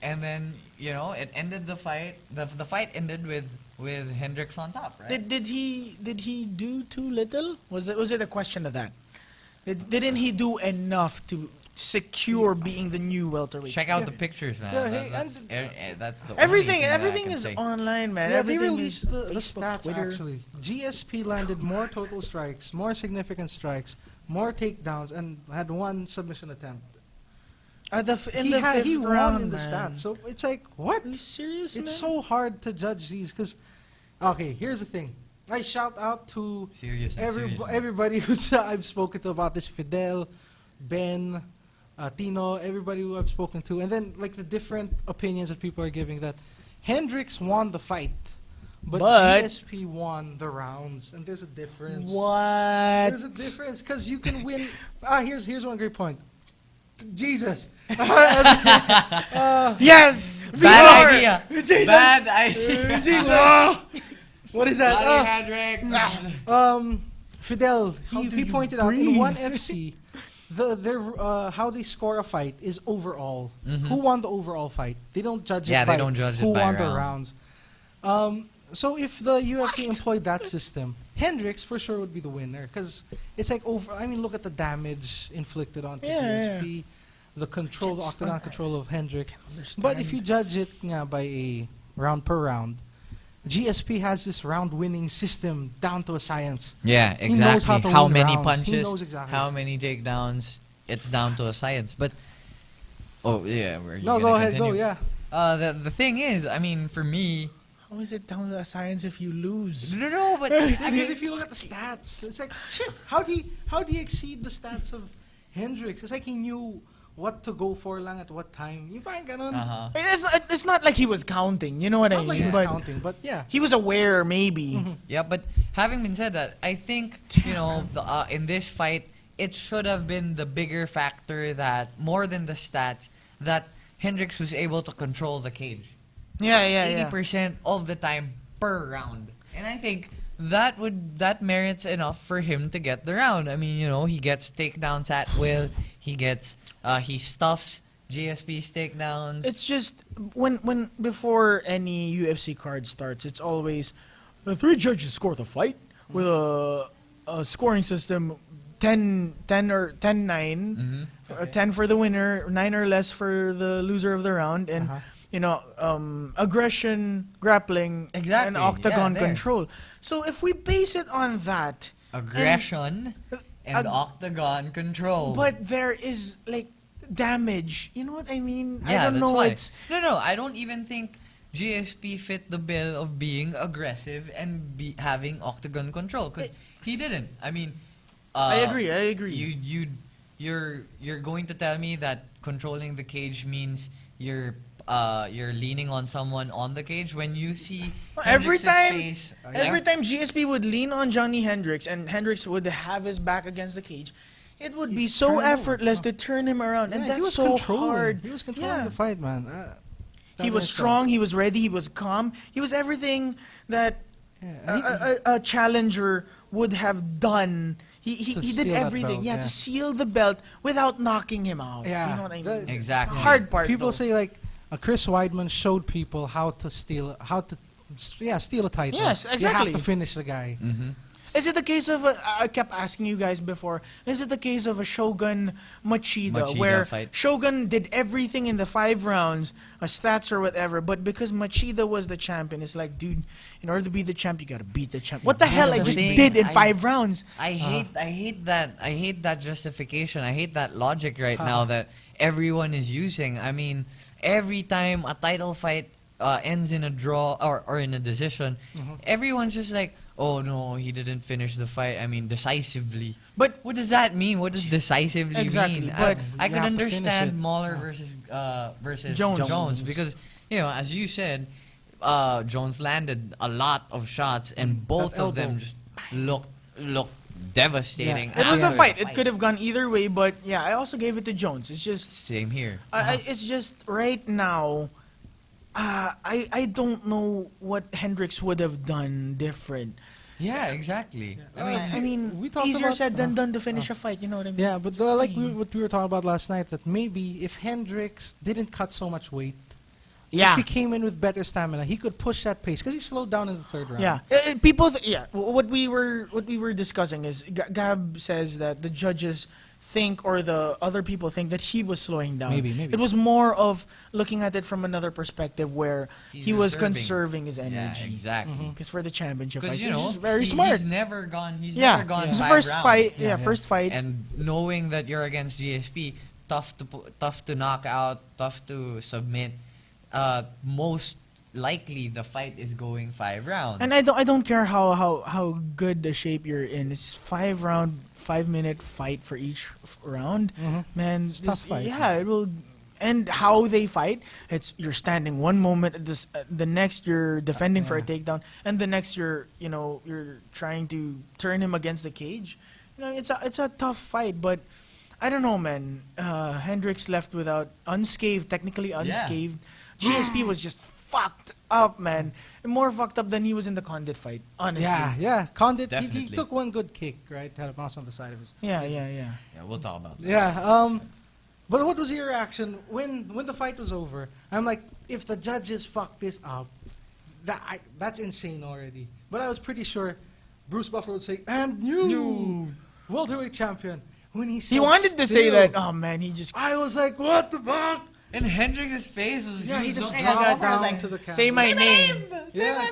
and then it ended the fight. The fight ended with Hendricks on top, right? Did he do too little? Was it a question of that? Didn't he do enough to secure being the new welterweight? Check out the pictures, man. Yeah, hey, That's the Everything only thing that I everything can is say. online, man. Yeah, they Everything released is the Facebook, stats Twitter. actually. GSP landed more total strikes, more significant strikes, more takedowns, and had 1 submission attempt. In the fifth He round, won in the man. stats. So it's like, what? Are you serious, It's man? so hard to judge these because, okay, here's the thing. I shout out to Serious. serious, man. everybody who's I've spoken to about this, Fidel, Ben, Tino, everybody who I've spoken to, and then like the different opinions that people are giving that Hendricks won the fight, but GSP won the rounds, and there's a difference. What? There's a difference because you can win. Here's one great point. Jesus. Yes. Bad idea. Jesus. Bad idea. Jesus. What is that? Johnny Hendricks. Fidel, How do he you pointed out in breathe? one FC, their how they score a fight is overall. Mhm. Who won the overall fight? They don't judge it Yeah, by they don't judge it who by won the round. rounds. So if the UFC employed that system, Hendricks for sure would be the winner because it's like over. I mean, look at the damage inflicted onto GSP, the control, the octagon control of Hendricks. But if you judge it by a round per round, GSP has this round winning system down to a science. Yeah, He knows how exactly. to How win many rounds. punches? He knows exactly. How many takedowns? It's down to a science. But oh yeah, No, go ahead, go, yeah. The thing is, I mean, for me, how is it down to a science if you lose? No, but Because if you look at the stats, it's like shit. How do you exceed the stats of Hendricks? It's like he knew what to go for lang at what time. You find ganon. uh-huh. It's not like he was counting, you know what I Not like mean? he was But counting, but yeah. he was aware, maybe. Yeah, but having been said that, I think in this fight, it should have been the bigger factor that more than the stats that Hendricks was able to control the cage. Yeah. 80% of the time per round. And I think that merits enough for him to get the round. I mean, he gets takedowns at will. He stuffs GSP's takedowns. It's just when before any UFC card starts, it's always the 3 judges score the fight with a scoring system 10 or 10-9, Mhm. 10 for the winner, 9 or less for the loser of the round, and aggression, grappling, Exactly, and octagon yeah, there. control. So if we base it on that, Aggression and ag- octagon control. but there is like damage. You know what I mean? yeah, I don't that's know. why. It's No, I don't even think GSP fit the bill of being aggressive and having octagon control because he didn't. I mean, I agree. You're going to tell me that controlling the cage means you're leaning on someone on the cage when you see Every Hendricks' time- face, Every time GSP would lean on Johnny Hendricks and Hendricks would have his back against the cage, it would be so turned over. effortless to turn him around, and Yeah, he that's was so controlling. hard. He was controlling Yeah. the fight, man. He was strong. He was ready. He was calm. He was everything that a challenger would have done. He To did seal that everything. belt, Yeah, yeah. to seal the belt without knocking him out. Yeah. You know what I mean? The- Exactly. Hard part. People though. say like Chris Weidman showed people how to steal a title. Yes, You have exactly. to finish the guy. Mhm. Is it the case of I kept asking you guys before? Is it the case of a Shogun Machida, Machida where fight. Shogun did everything in the 5 rounds, stats or whatever, but because Machida was the champion, it's like, dude, in order to be the champ, you gotta beat the champ. What the hell? I That's just the thing. did in I- 5 rounds. I hate that justification. I hate that logic right Huh. now that everyone is using. I mean, every time a title fight ends in a draw or in a decision, everyone's just like, "Oh no, he didn't finish the fight." I mean, decisively. But What does that mean? What does decisively Exactly, mean? but I you could have to finish understand it. Mahler versus Jones. Jones because as you said, Jones landed a lot of shots and both That of them elbow. just looked devastating. Yeah. it was a after fight. the It could have gone either way, but yeah, I also gave it to Jones. It's just Same here. it's just right now. I don't know what Hendricks would have done different. Yeah, exactly. I mean, we talked easier about- said than done to finish a fight. You know what I mean? Yeah, but what we were talking about last night, that maybe if Hendricks didn't cut so much weight, Yeah. if he came in with better stamina, he could push that pace because he slowed down in the third round. Yeah, What we were discussing is Gab says that the judges think, or the other people think, that he was slowing down. Maybe. It was more of looking at it from another perspective where He's he was reserving. conserving his Yeah, energy. exactly. Because for the championship fight, Because which is very he's smart. never gone. He's Yeah, never gone it's the 5 first rounds. fight. Yeah, Yeah, yeah. first fight. And knowing that you're against GSP, tough to knock out, tough to submit. Most likely the fight is going 5 rounds. And I don't care how good the shape you're in. It's 5-minute fight for each round. Mhm. Man, It's a tough fight. Yeah, it will. And how they fight, it's you're standing one moment, the next you're defending for a Yeah. takedown, and the next you're trying to turn him against the cage. It's a tough fight, but I don't know, man. Hendricks left technically unscathed. GSP was just fucked up, man. More fucked up than he was in the Condit fight, honestly. Yeah. Condit, he Definitely. took one good kick, right? Had a mouse on the side of his. Yeah. Yeah, we'll talk about that. Yeah. But what was your reaction when the fight was over? I'm like, if the judges fuck this up, that's insane already. But I was pretty sure Bruce Buffer would say, "And new welterweight champion." When he said He wanted to say still, that. Oh man, he just I was like, "What the fuck?" And Hendricks' face was Yeah, he just looking dropped over down like, to the camera. say my name. Yeah.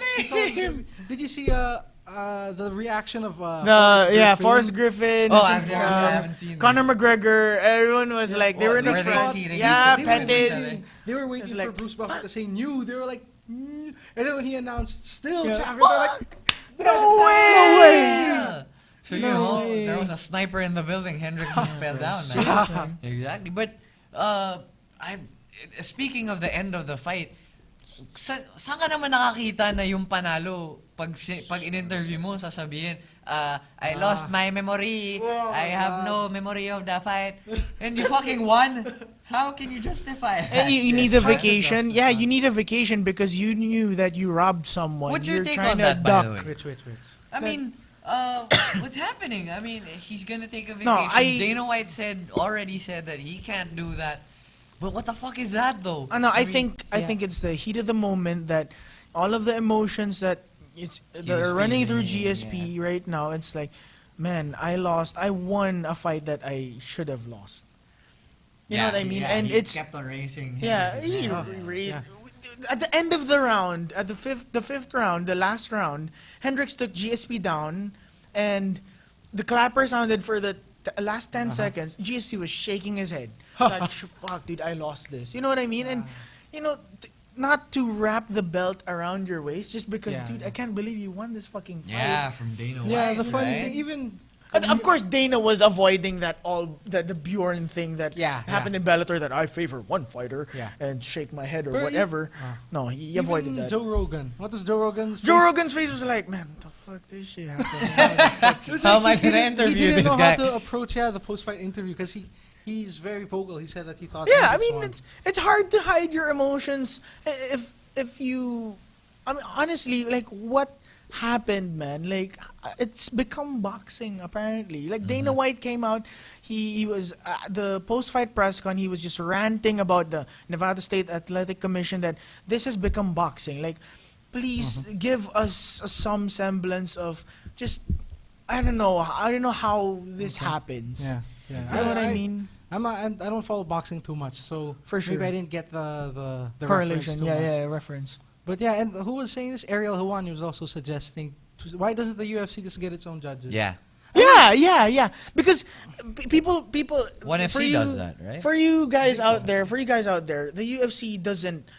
Did you see the reaction of Forrest Griffin. Oh, I haven't seen that. Conor McGregor. Everyone was like, they were in the were they front. seating Yeah, each other? Pettis. They were waiting It's for like, Bruce Buffer to say new. They were like And then when he announced, still Yeah. champion, they're like, No way! No way! Yeah. So you No know, way. there was a sniper in the building. Hendrix just fell down, man. Serious, man. Exactly. But speaking of the end of the fight, saan ka naman nakakita na yung panalo pag in-interview mo sasabihin, I lost my memory. I have no memory of the fight. And you fucking won. How can you justify that? And you need It's a hard to vacation. justify. Yeah, you need a vacation because you knew that you robbed someone. What's your You're take trying on to that, by duck. the way? Which. I mean, what's happening? I mean, he's gonna take a vacation. No, Dana White already said that he can't do that. But what the fuck is that though? No, I mean, think it's the heat of the moment that all of the emotions that that was are running through feeling, GSP right now. It's like, man, I won a fight that I should have lost. You know what I mean? Yeah, and he it's kept on racing. yeah, Hendrix's he head. raised. Yeah. At the end of the round, at the fifth round, the last round, Hendrix took GSP down, and the clapper sounded for the last 10 seconds. GSP was shaking his head, like, "Fuck, dude, I lost this." You know what I mean? And you know, not to wrap the belt around your waist just because, Yeah. dude, I can't believe you won this fucking fight. Yeah, from Dana White. Yeah, the funny right? thing, even And of course, Dana was avoiding the Bjorn thing that Yeah, happened in Bellator, that I favor one fighter Yeah. and shake my head or But whatever. uh, No, he avoided even that. Joe Rogan. What does Joe Rogan's Joe face- Rogan's face was like, man, what the fuck this shit happened? It's How like am I he gonna didn't- interview he didn't this know guy? how to approach the post-fight interview because he's very vocal. He said that he thought. Yeah, I Hendrix mean, won. it's hard to hide your emotions if you. I mean, honestly, like, what happened, man? Like, it's become boxing apparently. Like, Dana White came out. He was the post-fight press con. He was just ranting about the Nevada State Athletic Commission that this has become boxing. Like, please give us some semblance of just. I don't know how this happens. Yeah. You know what I mean? I don't follow boxing too much, so For sure. maybe I didn't get the Correlation. reference too Yeah, much. yeah, reference. But yeah, and who was saying this? Ariel Hawani was also suggesting, why doesn't the UFC just get its own judges? Yeah. Yeah. Because people. One for FC you- does that, right? For you guys out there, the UFC doesn't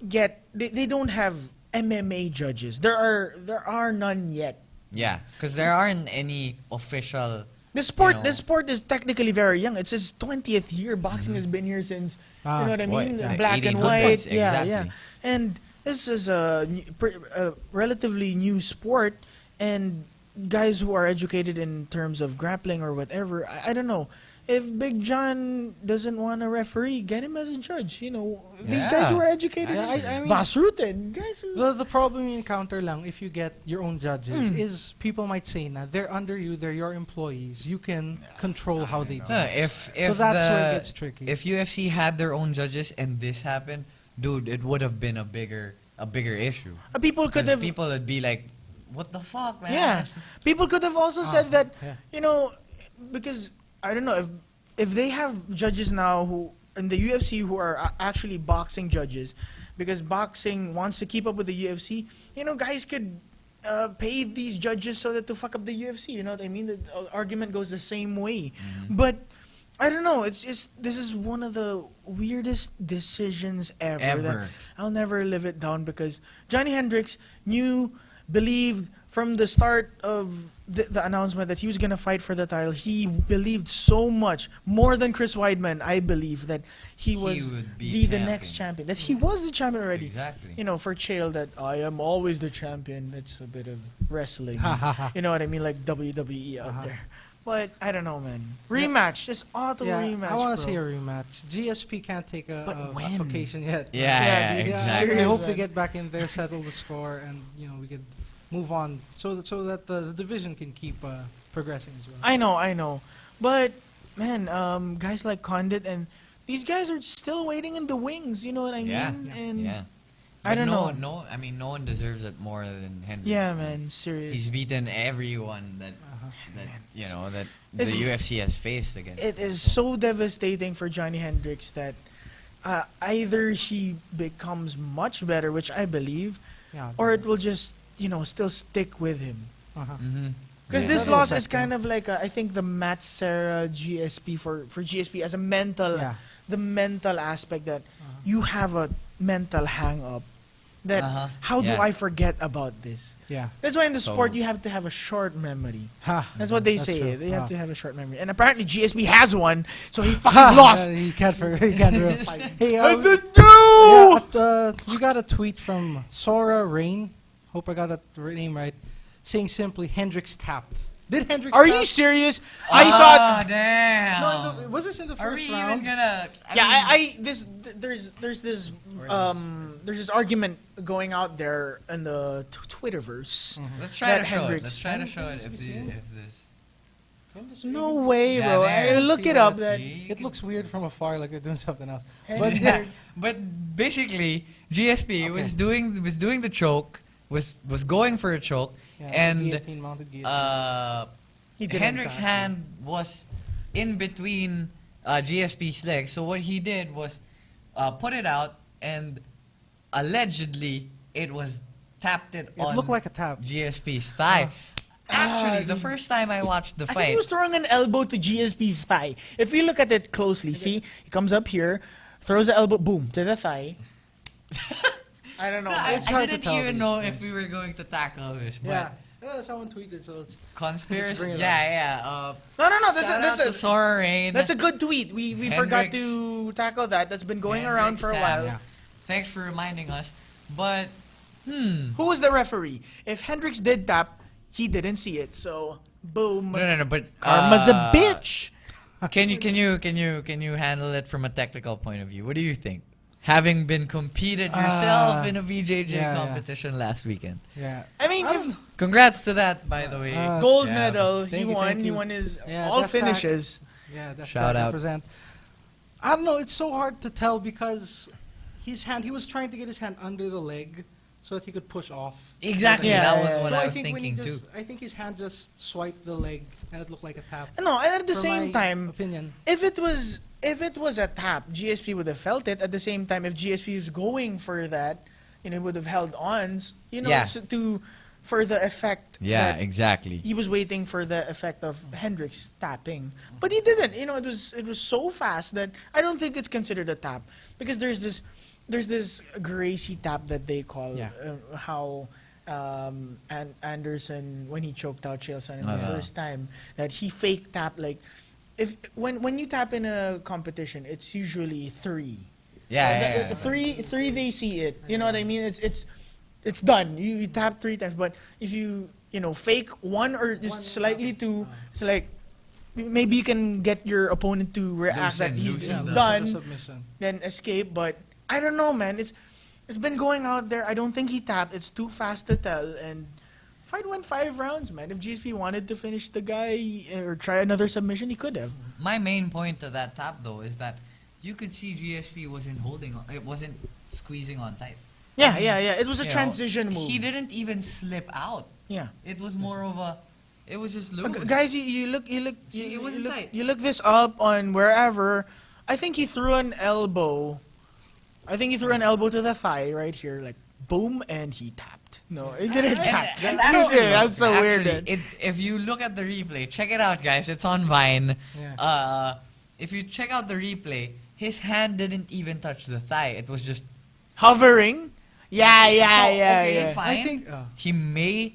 get. They don't have MMA judges. There are none yet. Yeah, because there aren't any official. The sport, You know. the sport is technically very young. It's its 20th year. Boxing has been here since. You know what I mean? What, Black and 1800s, white. Yeah, exactly. yeah. And this is a relatively new sport, and guys who are educated in terms of grappling or whatever, I don't know. If Big John doesn't want a referee, get him as a judge. You know, these guys Yeah. who are educated, Yeah, I mean- Basruten, guys who. The problem you encounter lang if you get your own judges is people might say na they're under you, they're your employees. You can control how they do. No, it. if So that's where it the- gets tricky. If UFC had their own judges and this happened, dude, it would have been a bigger issue. People could 'Cause have. people would be like, "What the fuck, man?" Yeah, people could have also said that. yeah. You know, because I don't know if they have judges now who in the UFC who are actually boxing judges, because boxing wants to keep up with the UFC. You know, guys could pay these judges so that to fuck up the UFC. You know what I mean? The argument goes the same way, but. I don't know. It's just this is one of the weirdest decisions ever. That Ever. I'll never live it down because Johnny Hendricks believed from the start of the announcement that he was gonna fight for the title. He believed so much more than Chris Weidman. I believe that he was would be the next champion. That he was the champion already. Exactly. You know, for Chael, that I am always the champion. That's a bit of wrestling. You know what I mean? Like WWE out there. But I don't know, man. Rematch, just auto Yeah, rematch. I want to bro. see a rematch. GSP can't take But a when? vacation yet. Yeah, Yeah, yeah, dude, exactly. I serious, hope man. they get back in there, settle the score, and we could move on so that the division can keep progressing as well. I know. But man, guys like Condit and these guys are still waiting in the wings. You know what I mean? Yeah, And yeah. I But don't know. No, I mean, no one deserves it more than Henry. Yeah, man. Serious. He's beaten everyone that that It's- the UFC has faced against. It him, is so devastating for Johnny Hendricks that either he becomes much better, which I believe, Yeah, or it will just still stick with him. Mhm. Because Yeah. this That'll loss affect is kind of like I think the Matt Serra GSP for GSP as a mental, Yeah. the mental aspect that you have a mental hang up that how do Yeah. I forget about this? Yeah. That's why in the sport So- you have to have a short memory. Ha. That's what they That's say. true. They have Ah. to have a short memory. And apparently GSP has one, so he Ha, fucking lost. He can't. He can't fight. Hey, I didn't yeah, know! we got a tweet from Sora Rain. Hope I got that name right. Saying simply, Hendrix tapped. Did Hendrix? Are tap? you serious? I saw it. Damn. No, was this in the Are first we round? even gonna? There's this argument going out there in the Twitterverse. Let's try That to show it. Hendrix- Let's try to show it if this. No way, Yeah, bro. there. Look See it that? up. That It looks weird from afar, like they're doing something else. But Hendrix- yeah, But basically, GSP was doing the choke, was going for a choke, yeah, and guillotine, mounted guillotine. he didn't Hendrix's tap. hand was in between GSP's legs. So what he did was put it out, and allegedly it was tapped It on looked like a tap. GSP's thigh. Actually, the first time I watched the I think fight, he was throwing an elbow to GSP's thigh. If you look at it closely, see, he comes up here, throws the elbow, boom, to the thigh. I don't know. I, It's I hard to didn't tell even these know things. if we were going to tackle this, but Yeah. Someone tweeted, so it's Just conspiracy. bring it Yeah. No. That's Shout out to a Sora Rain. that's a good tweet. We forgot Hendrix. to tackle that. That's been going around Hendrix for a tap. while. Yeah. Thanks for reminding us. But Who was the referee? If Hendrix did tap, he didn't see it. So boom. no. But Karma's a bitch. Can you handle it from a technical point of view? What do you think? Having been competed yourself in a BJJ yeah. competition last weekend. Yeah. I mean, I've- if Congrats to that, by the way. gold Yeah. medal, he Thank you, won. thank He you. won his Yeah, all Def Tac. finishes. Yeah, that's Shout out. Represent. I don't know. It's so hard to tell because his hand. He was trying to get his hand under the leg so that he could push off. Exactly, Yeah, that was yeah, what So I was think when he thinking too. just- I think his hand just swiped the leg and it looked like a tap. No, and at the For same my time, opinion. if it was a tap, GSP would have felt it. At the same time, if GSP was going for that, he would have held ons. Yeah. For the effect. Yeah, that exactly. he was waiting for the effect of Hendrix tapping, but he didn't. It was so fast that I don't think it's considered a tap because there's this Gracie tap that they call Yeah. how and Anderson when he choked out Chael Sonnen the Uh-huh. first time that he fake tap like if when you tap in a competition it's usually three. Yeah. Three they see it. You know what I mean? It's done. You tap three times, but if you fake one or just One slightly tap. two, it's like maybe you can get your opponent to react that Loosen, he's loosen the- done, The submission. then escape. But I don't know, man. It's been going out there. I don't think he tapped. It's too fast to tell. And fight went 5 rounds, man. If GSP wanted to finish the guy or try another submission, he could have. My main point to that tap though is that you could see GSP wasn't holding on, it wasn't squeezing on tight. Yeah. It was a You know, transition move. He didn't even slip out. Yeah. It was more of a, it was just loose. Guys, you look See, it wasn't tight. you look this up on wherever. I think he threw an elbow. I think he threw an elbow to the thigh right here, like boom, and he tapped. No, he didn't tap. And That's so weird. actually, if you look at the replay, check it out, guys. It's on Vine. Yeah. If you check out the replay, his hand didn't even touch the thigh. It was just Hovering. Yeah. okay, fine. I think. He may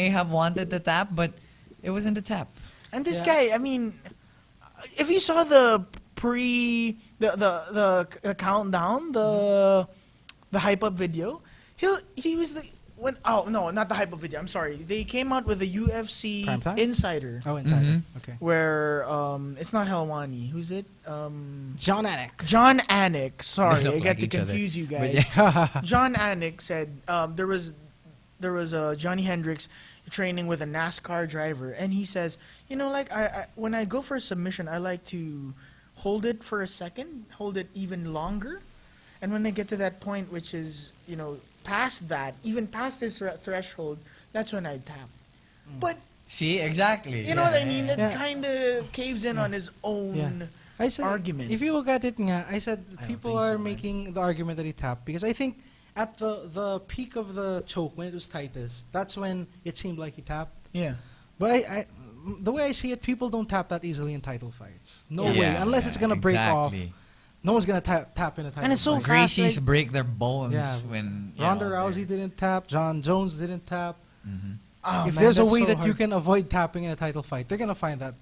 have wanted the tap, but it wasn't a tap. And this Yeah. guy, I mean, if you saw the the countdown, the hype up video, he was the not the hype up video. I'm sorry. They came out with a UFC Prime Time? Insider Oh, inside. Mhm. Okay. where it's not Helwani. Who's it? John Anik. John Anik. Sorry, They look I got like to each other. confuse you But guys. yeah. John Anik said there was Johnny Hendricks training with a NASCAR driver, and he says, like I when I go for a submission, I like to hold it for a second, hold it even longer, and when I get to that point, which is past that, even past this threshold, that's when I tap. But See, exactly. you know what I mean? It Yeah. kind of caves in on his own. Yeah. I said, Argument. If you look at it, I said I don't people think so, are man. making the argument that he tapped because I think at the peak of the choke when it was tightest, that's when it seemed like he tapped. Yeah. But the way I see it, people don't tap that easily in title fights. No Yeah, way, unless it's gonna break off. exactly. No one's gonna tap in a title. And it's so fight. fast, Gracies like- break their bones Yeah. when Ronda you know, Rousey didn't tap. John Jones didn't tap. Mhm. Oh, If man, there's a that's way so that you hard. can avoid tapping in a title fight, they're gonna find that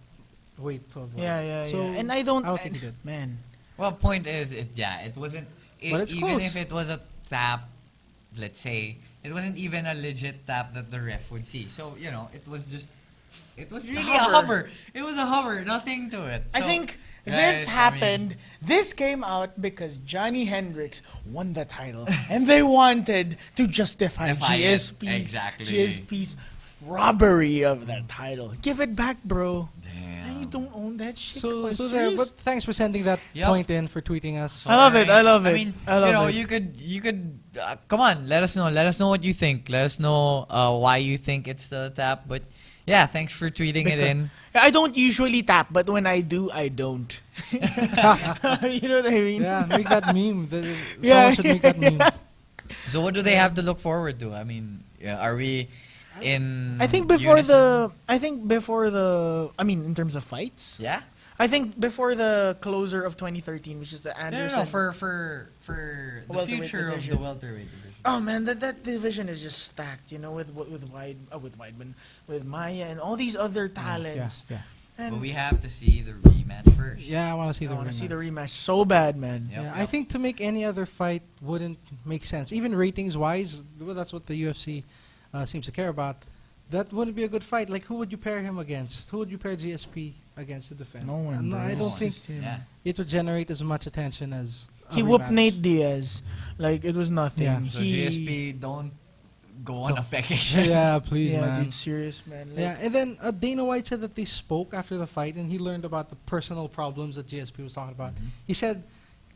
way to avoid. Yeah. So, And I don't think he did. Man. Well, point is, it wasn't. But it's even close. if it was a tap, let's say, it wasn't even a legit tap that the ref would see. So it was just, it was really a hover. hover. It was a hover, nothing to it. I So, think guys, this happened. This came out because Johnny Hendricks won the title, and they wanted to justify Defy it. GSP's Exactly. GSP's robbery of that title. Give it back, bro. Damn. And you don't own that shit. So, Come on, so there. serious? But thanks for sending that Yep. point in, for tweeting us. I love it. I love I it. mean, I love it. you could come on. Let us know. Let us know what you think. Let us know why you think it's the tap. But yeah, thanks for tweeting it in. I don't usually tap, but when I do, I don't. You know what I mean? Yeah, make that meme. Yeah. Someone should make that meme. So what do they have to look forward to? I mean, are we in? I think before unison? I mean, in terms of fights, Yeah. I think before the closer of 2013, which is the No, Anderson. no, for the Welterweight future of division. the welterweight division. Oh man, that division is just stacked. You know, with Weidman, with Maya, and all these other talents. Yeah. And But we have to see the rematch first. Yeah, I want to see I the want to see rematch. the rematch so bad, man. Yep, Yeah, yep. I think to make any other fight wouldn't make sense. Even ratings wise, well, that's what the UFC seems to care about. That wouldn't be a good fight. Like, who would you pair him against? Who would you pair GSP against to defend? No one. No, bro. I don't It's think just him. Yeah. it would generate as much attention as a He whooped rematch. Nate Diaz like it was nothing. Yeah. So he, GSP don't go on a vacation. Yeah, please, yeah, man. dude, serious man. Like, Yeah, and then Dana White said that they spoke after the fight, and he learned about the personal problems that GSP was talking about. Mhm. He said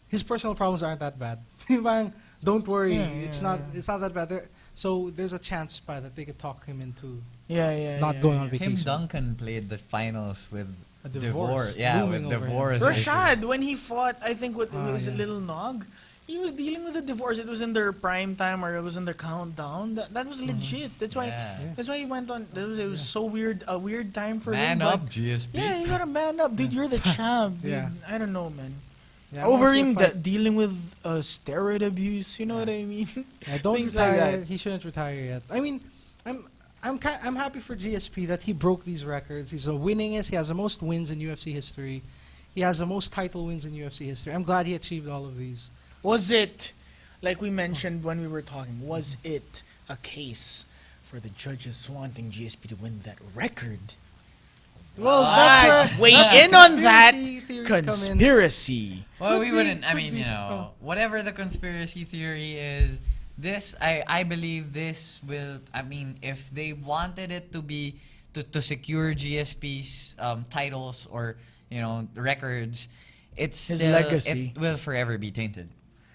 his personal problems aren't that bad. Parang, don't worry, Yeah, it's yeah, not yeah. it's not that bad. So there's a chance that they could talk him into yeah, not going on Tim vacation. Duncan played the finals with A divorce. Yeah, Looming with over him. divorce. Rashad, when he fought, I think with Ah, was yeah. a little Nog, he was dealing with a divorce. It was in their prime time or it was in their countdown. That was legit. That's why. Yeah. That's why he went on. It was so weird. A weird time for Man him. up, but- GSP. Yeah, you gotta man up, dude. You're the champ. Dude. Yeah. I don't know, man. Yeah, Over once they him fight- dealing with steroid abuse. You know what I mean? Yeah, don't things like retire. that. He shouldn't retire yet. I mean, I'm happy for GSP that he broke these records. He's the winningest. He has the most wins in UFC history. He has the most title wins in UFC history. I'm glad he achieved all of these. Was it, like we mentioned when we were talking, was it a case for the judges wanting GSP to win that record? Well, that's where weigh in on that conspiracy theories come in. conspiracy. Well, Could we be, wouldn't. I could mean, be. you know, Oh. whatever the conspiracy theory is, this I believe this will. I mean, if they wanted it to be to secure GSP's titles or records, it's His still, legacy. It will forever be tainted.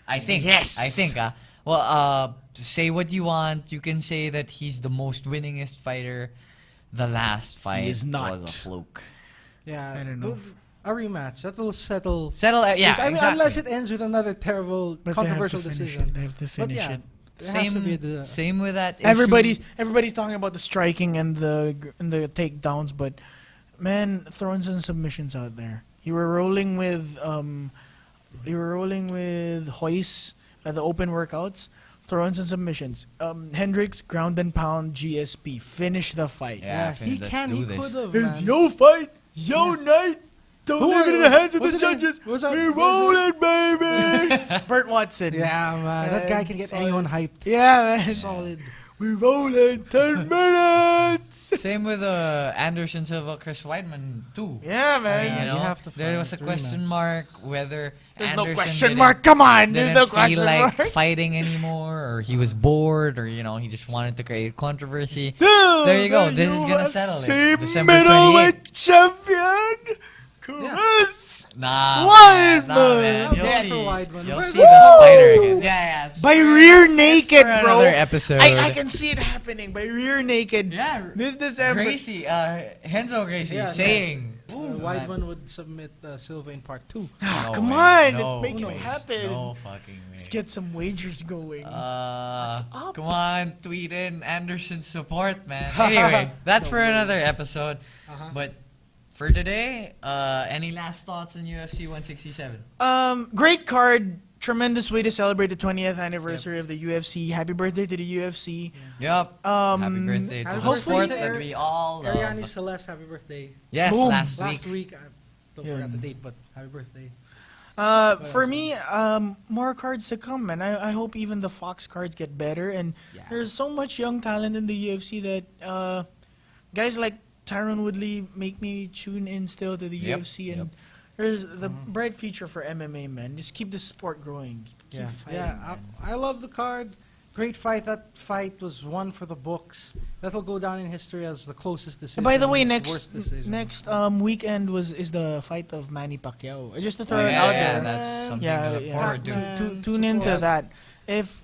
I think. Yes. I think. Well, say what you want. You can say that he's the most winningest fighter. The last fight is not. was a fluke. Yeah, I don't know. A rematch that will settle. Settle. Yeah. Yes, I mean, exactly. unless it ends with another terrible, But controversial they have to finish decision. It. They have to But finish yeah, it. there has to be a Same with that. issue. Everybody's talking about the striking and the takedowns, but man, thrones and submissions out there. You were rolling with Hoist at the open workouts, thrones and submissions. Hendricks ground and pound GSP finish the fight. Yeah, he let's can. do He this. could have. It's your fight, your night. Don't Who leave it in was- the hands of was the it judges. was that- We was roll it, baby. Bert Watson. Yeah, man, that guy can get solid. anyone hyped. Yeah, man. Solid. We roll it 10 minutes. Same with Anderson Silva, Chris Weidman too. Yeah, I man. mean, you have to there find was a a question rematch. mark whether There's Anderson no question didn't- mark. Come on. There's didn't no feel question like mark. fighting anymore, or he was bored, or he just wanted to create controversy. Still, There you go. the This is gonna settle it. UFC December middleweight champion. Chris. Nah, Weidman. man. You'll Yeah, see. for Weidman. You'll see Woo! the spider again. Yeah. it's By for- rear it's naked, for bro. Another episode. I can see it happening. By rear naked. Yeah. This December. Gracie, Henzo Gracie Yeah, saying, Weidman would submit Silva in part 2. Ah, No come way. on. No. Let's make Who it knows? happen. No fucking way. Let's get some wagers going. Come up? on, tweet in Anderson's support, man. Anyway, that's for another episode. Uh-huh. But for today, any last thoughts on UFC 167? Great card. Tremendous way to celebrate the 20th anniversary of the UFC. Happy birthday to the UFC. Yep. Happy birthday to happy the birthday sport to that we all love. Ariane Celeste, happy birthday. Yes, Boom. last Last week. week, I don't forget the date, but happy birthday. For me, more cards to come, and I hope even the Fox cards get better. And Yeah. there's so much young talent in the UFC that guys like Tyron Woodley make me tune in still to the Yep, UFC. And yep. there's the bright future for MMA, man. Just keep the sport growing. Keep fighting, man. I love the card. Great fight. That fight was one for the books. That'll go down in history as the closest decision. And by the way, worst decision. next weekend is the fight of Manny Pacquiao. Just to throw it yeah, out yeah, there. that's something Yeah, to look yeah. forward to. Man, Tune into support. that. If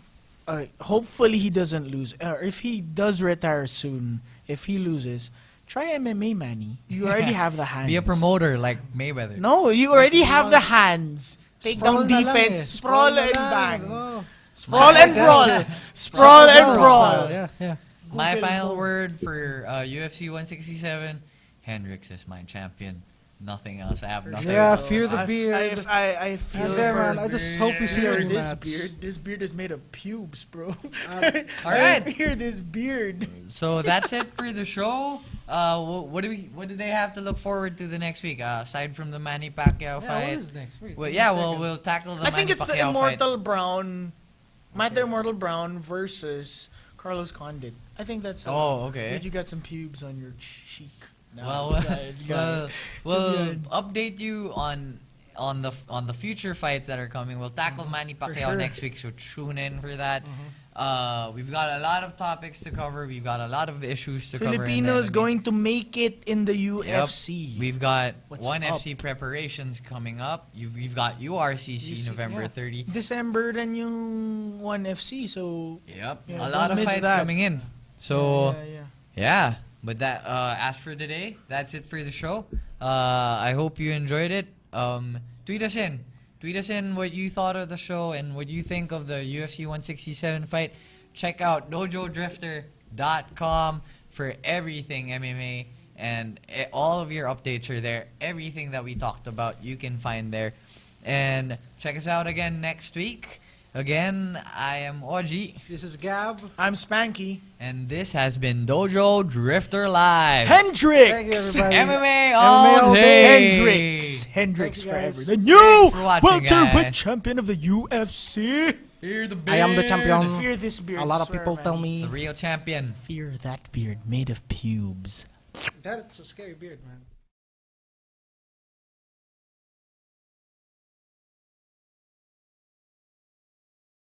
hopefully he doesn't lose, or if he does retire soon, if he loses, try MMA, Manny. You already have the hands. Be a promoter like Mayweather. No, you already have the hands. Take Sprawl down na lang defense, eh. sprawl na and lang. bang. Oh. Sprawl and brawl. Sprawl and brawl. Yeah, yeah. My Google final mo. word for UFC 167, Hendricks is my champion. Nothing else. I have nothing Yeah, else. fear the beard. I feel And there, for man, I just hope we see a fear this rematch. beard. This beard is made of pubes, bro. All right. I fear this beard. So that's it for the show. What do they have to look forward to the next week? Aside from the Manny Pacquiao Yeah, what fight. is next week? Well, yeah, we'll tackle the I Manny think it's Pacquiao the Immortal fight. Brown, Matt the Immortal Brown versus Carlos Condit. I think that's. Oh, okay. Dude, you got some pubes on your cheek. Well, we'll update you on the future fights that are coming. We'll tackle Manny Pacquiao sure. next week, so tune in for that. We've got a lot of topics to cover. We've got a lot of issues to cover. in the Filipinos MMA. going to make it in the Yep. UFC. We've got What's ONE up? FC preparations coming up. We've got URCC UC, November yeah. 30. December then yung ONE FC, so Yep, Yeah, a don't lot of miss fights that. coming in. So yeah. yeah, but that as for today, that's it for the show. I hope you enjoyed it. Tweet us in what you thought of the show and what you think of the UFC 167 fight. Check out dojodrifter.com for everything MMA, and all of your updates are there. Everything that we talked about, you can find there. And check us out again next week. Again, I am Oji, This is Gab. I'm Spanky. and this has been Dojo Drifter Live. Hendrix! Thank you, everybody. MMA all all day. Hendrix Thank you, forever. guys. The new for watching, welterweight guys. champion of the UFC. Fear the I am the beard. champion. Fear this beard. A lot of swear, people man. tell The me real champion. Fear that beard made of pubes. that it's a scary beard, man.